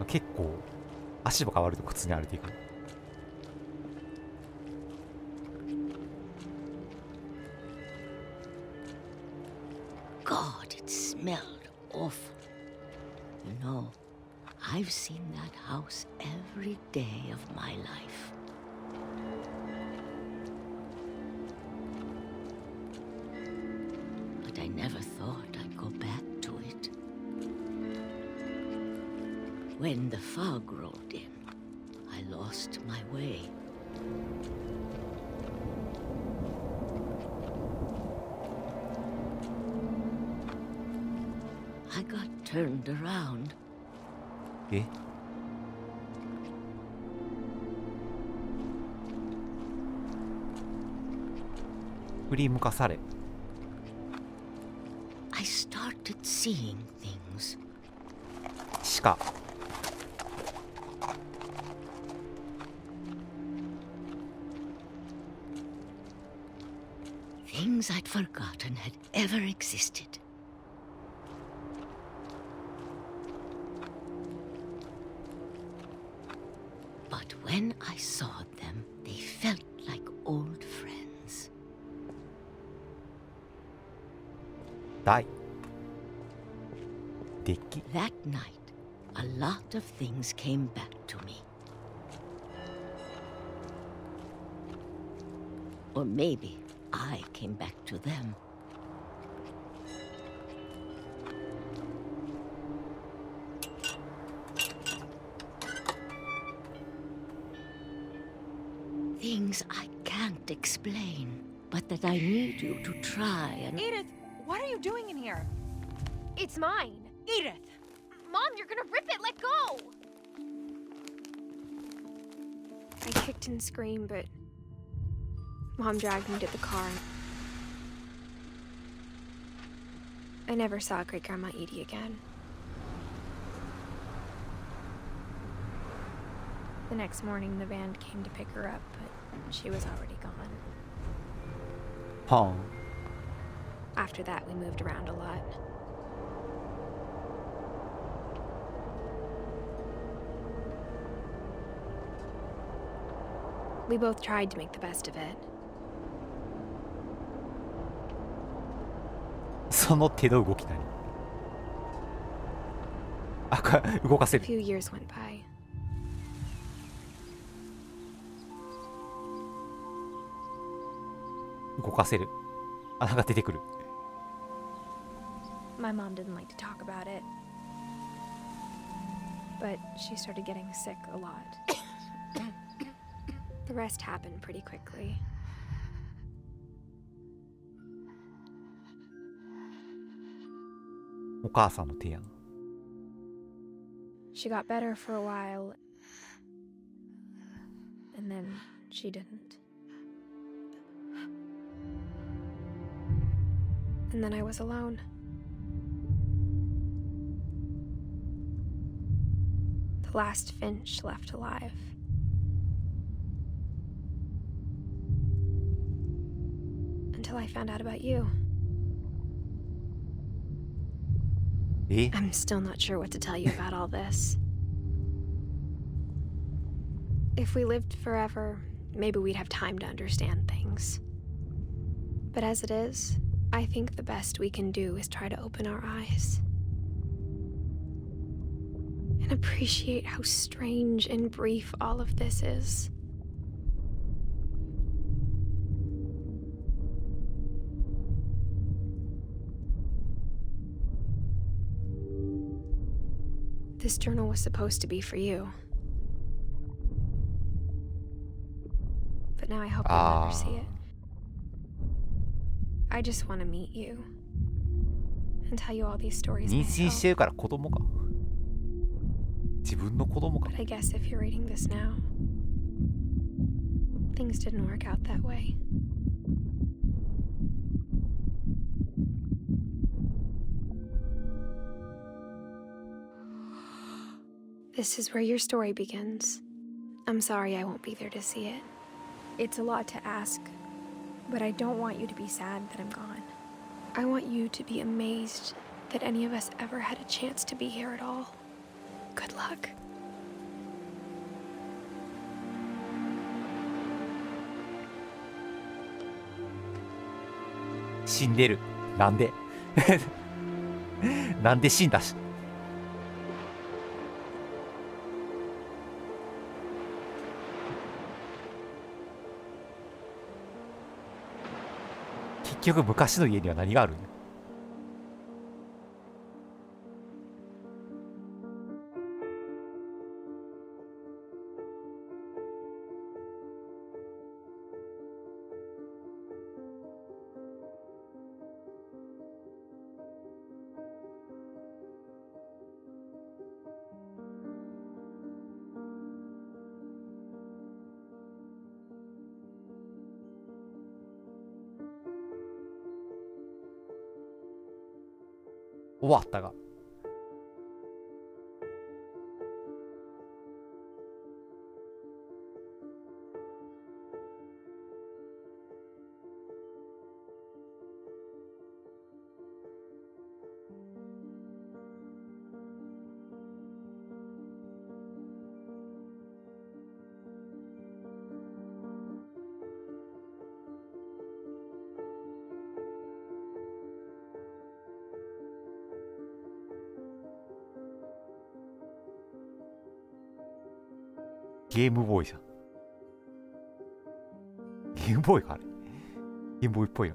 結構足場が悪いと普通に歩いていく。God, it smelled awful. You know, I've seen that house every day of my life. But I never thought I'd go back to it. When the fog rolled in, I lost my way. I got turned around. え振り向かされ。 I started seeing things. 鹿。 Things I'd forgotten had ever existed. But when I saw them, they felt like old friends. 大。デッキ。 That night, a lot of things came back to me. Or maybe I came back to them. Things I can't explain, but that I need you to try and... Edith, what are you doing in here? It's mine. Edith! Mom, you're gonna rip it! Let go! I kicked and screamed, but Mom dragged me to the car. I never saw Great-Grandma Edie again. The next morning, the van came to pick her up, but she was already gone. Huh. After that, we moved around a lot. We both tried to make the best of it. その手の動き何？あ、動かせ A る。 few years went by. 動かせる。穴が出てくる。 My mom didn't like to talk about it. But she started getting sick a lot. The rest happened pretty quickly. She got better for a while, and then she didn't. And then I was alone. The last Finch left alive. Until I found out about you. I'm still not sure what to tell you about all this. If we lived forever, maybe we'd have time to understand things. But as it is, I think the best we can do is try to open our eyes. And appreciate how strange and brief all of this is. This journal was supposed to be for you. But now I hope you'll never see it. I just want to meet you. And tell you all these stories 妊娠 myself. してるから子供か。自分の子供か。 But I guess if you're reading this now, things didn't work out that way. This is where your story begins. I'm sorry I won't be there to see it. It's a lot to ask, but I don't want you to be sad that I'm gone. I want you to be amazed that any of us ever had a chance to be here at all. Good luck. 死んでる。なんでなんで死んだし。結局昔の家には何があるん？終わったが。ゲームボーイじゃん。ゲームボーイかあれ。ゲームボーイっぽいよ。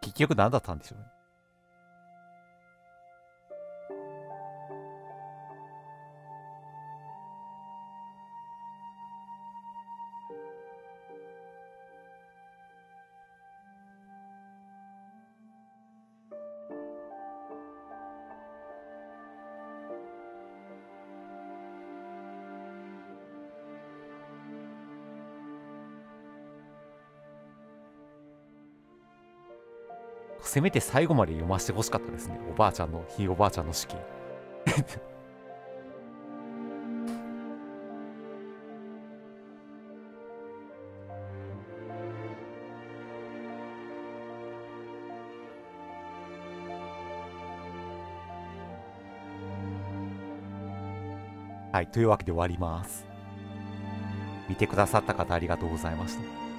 結局何だったんでしょうね。せめて最後まで読ませてほしかったですね。おばあちゃんの、ひいおばあちゃんの式。はい、というわけで終わります。見てくださった方ありがとうございました。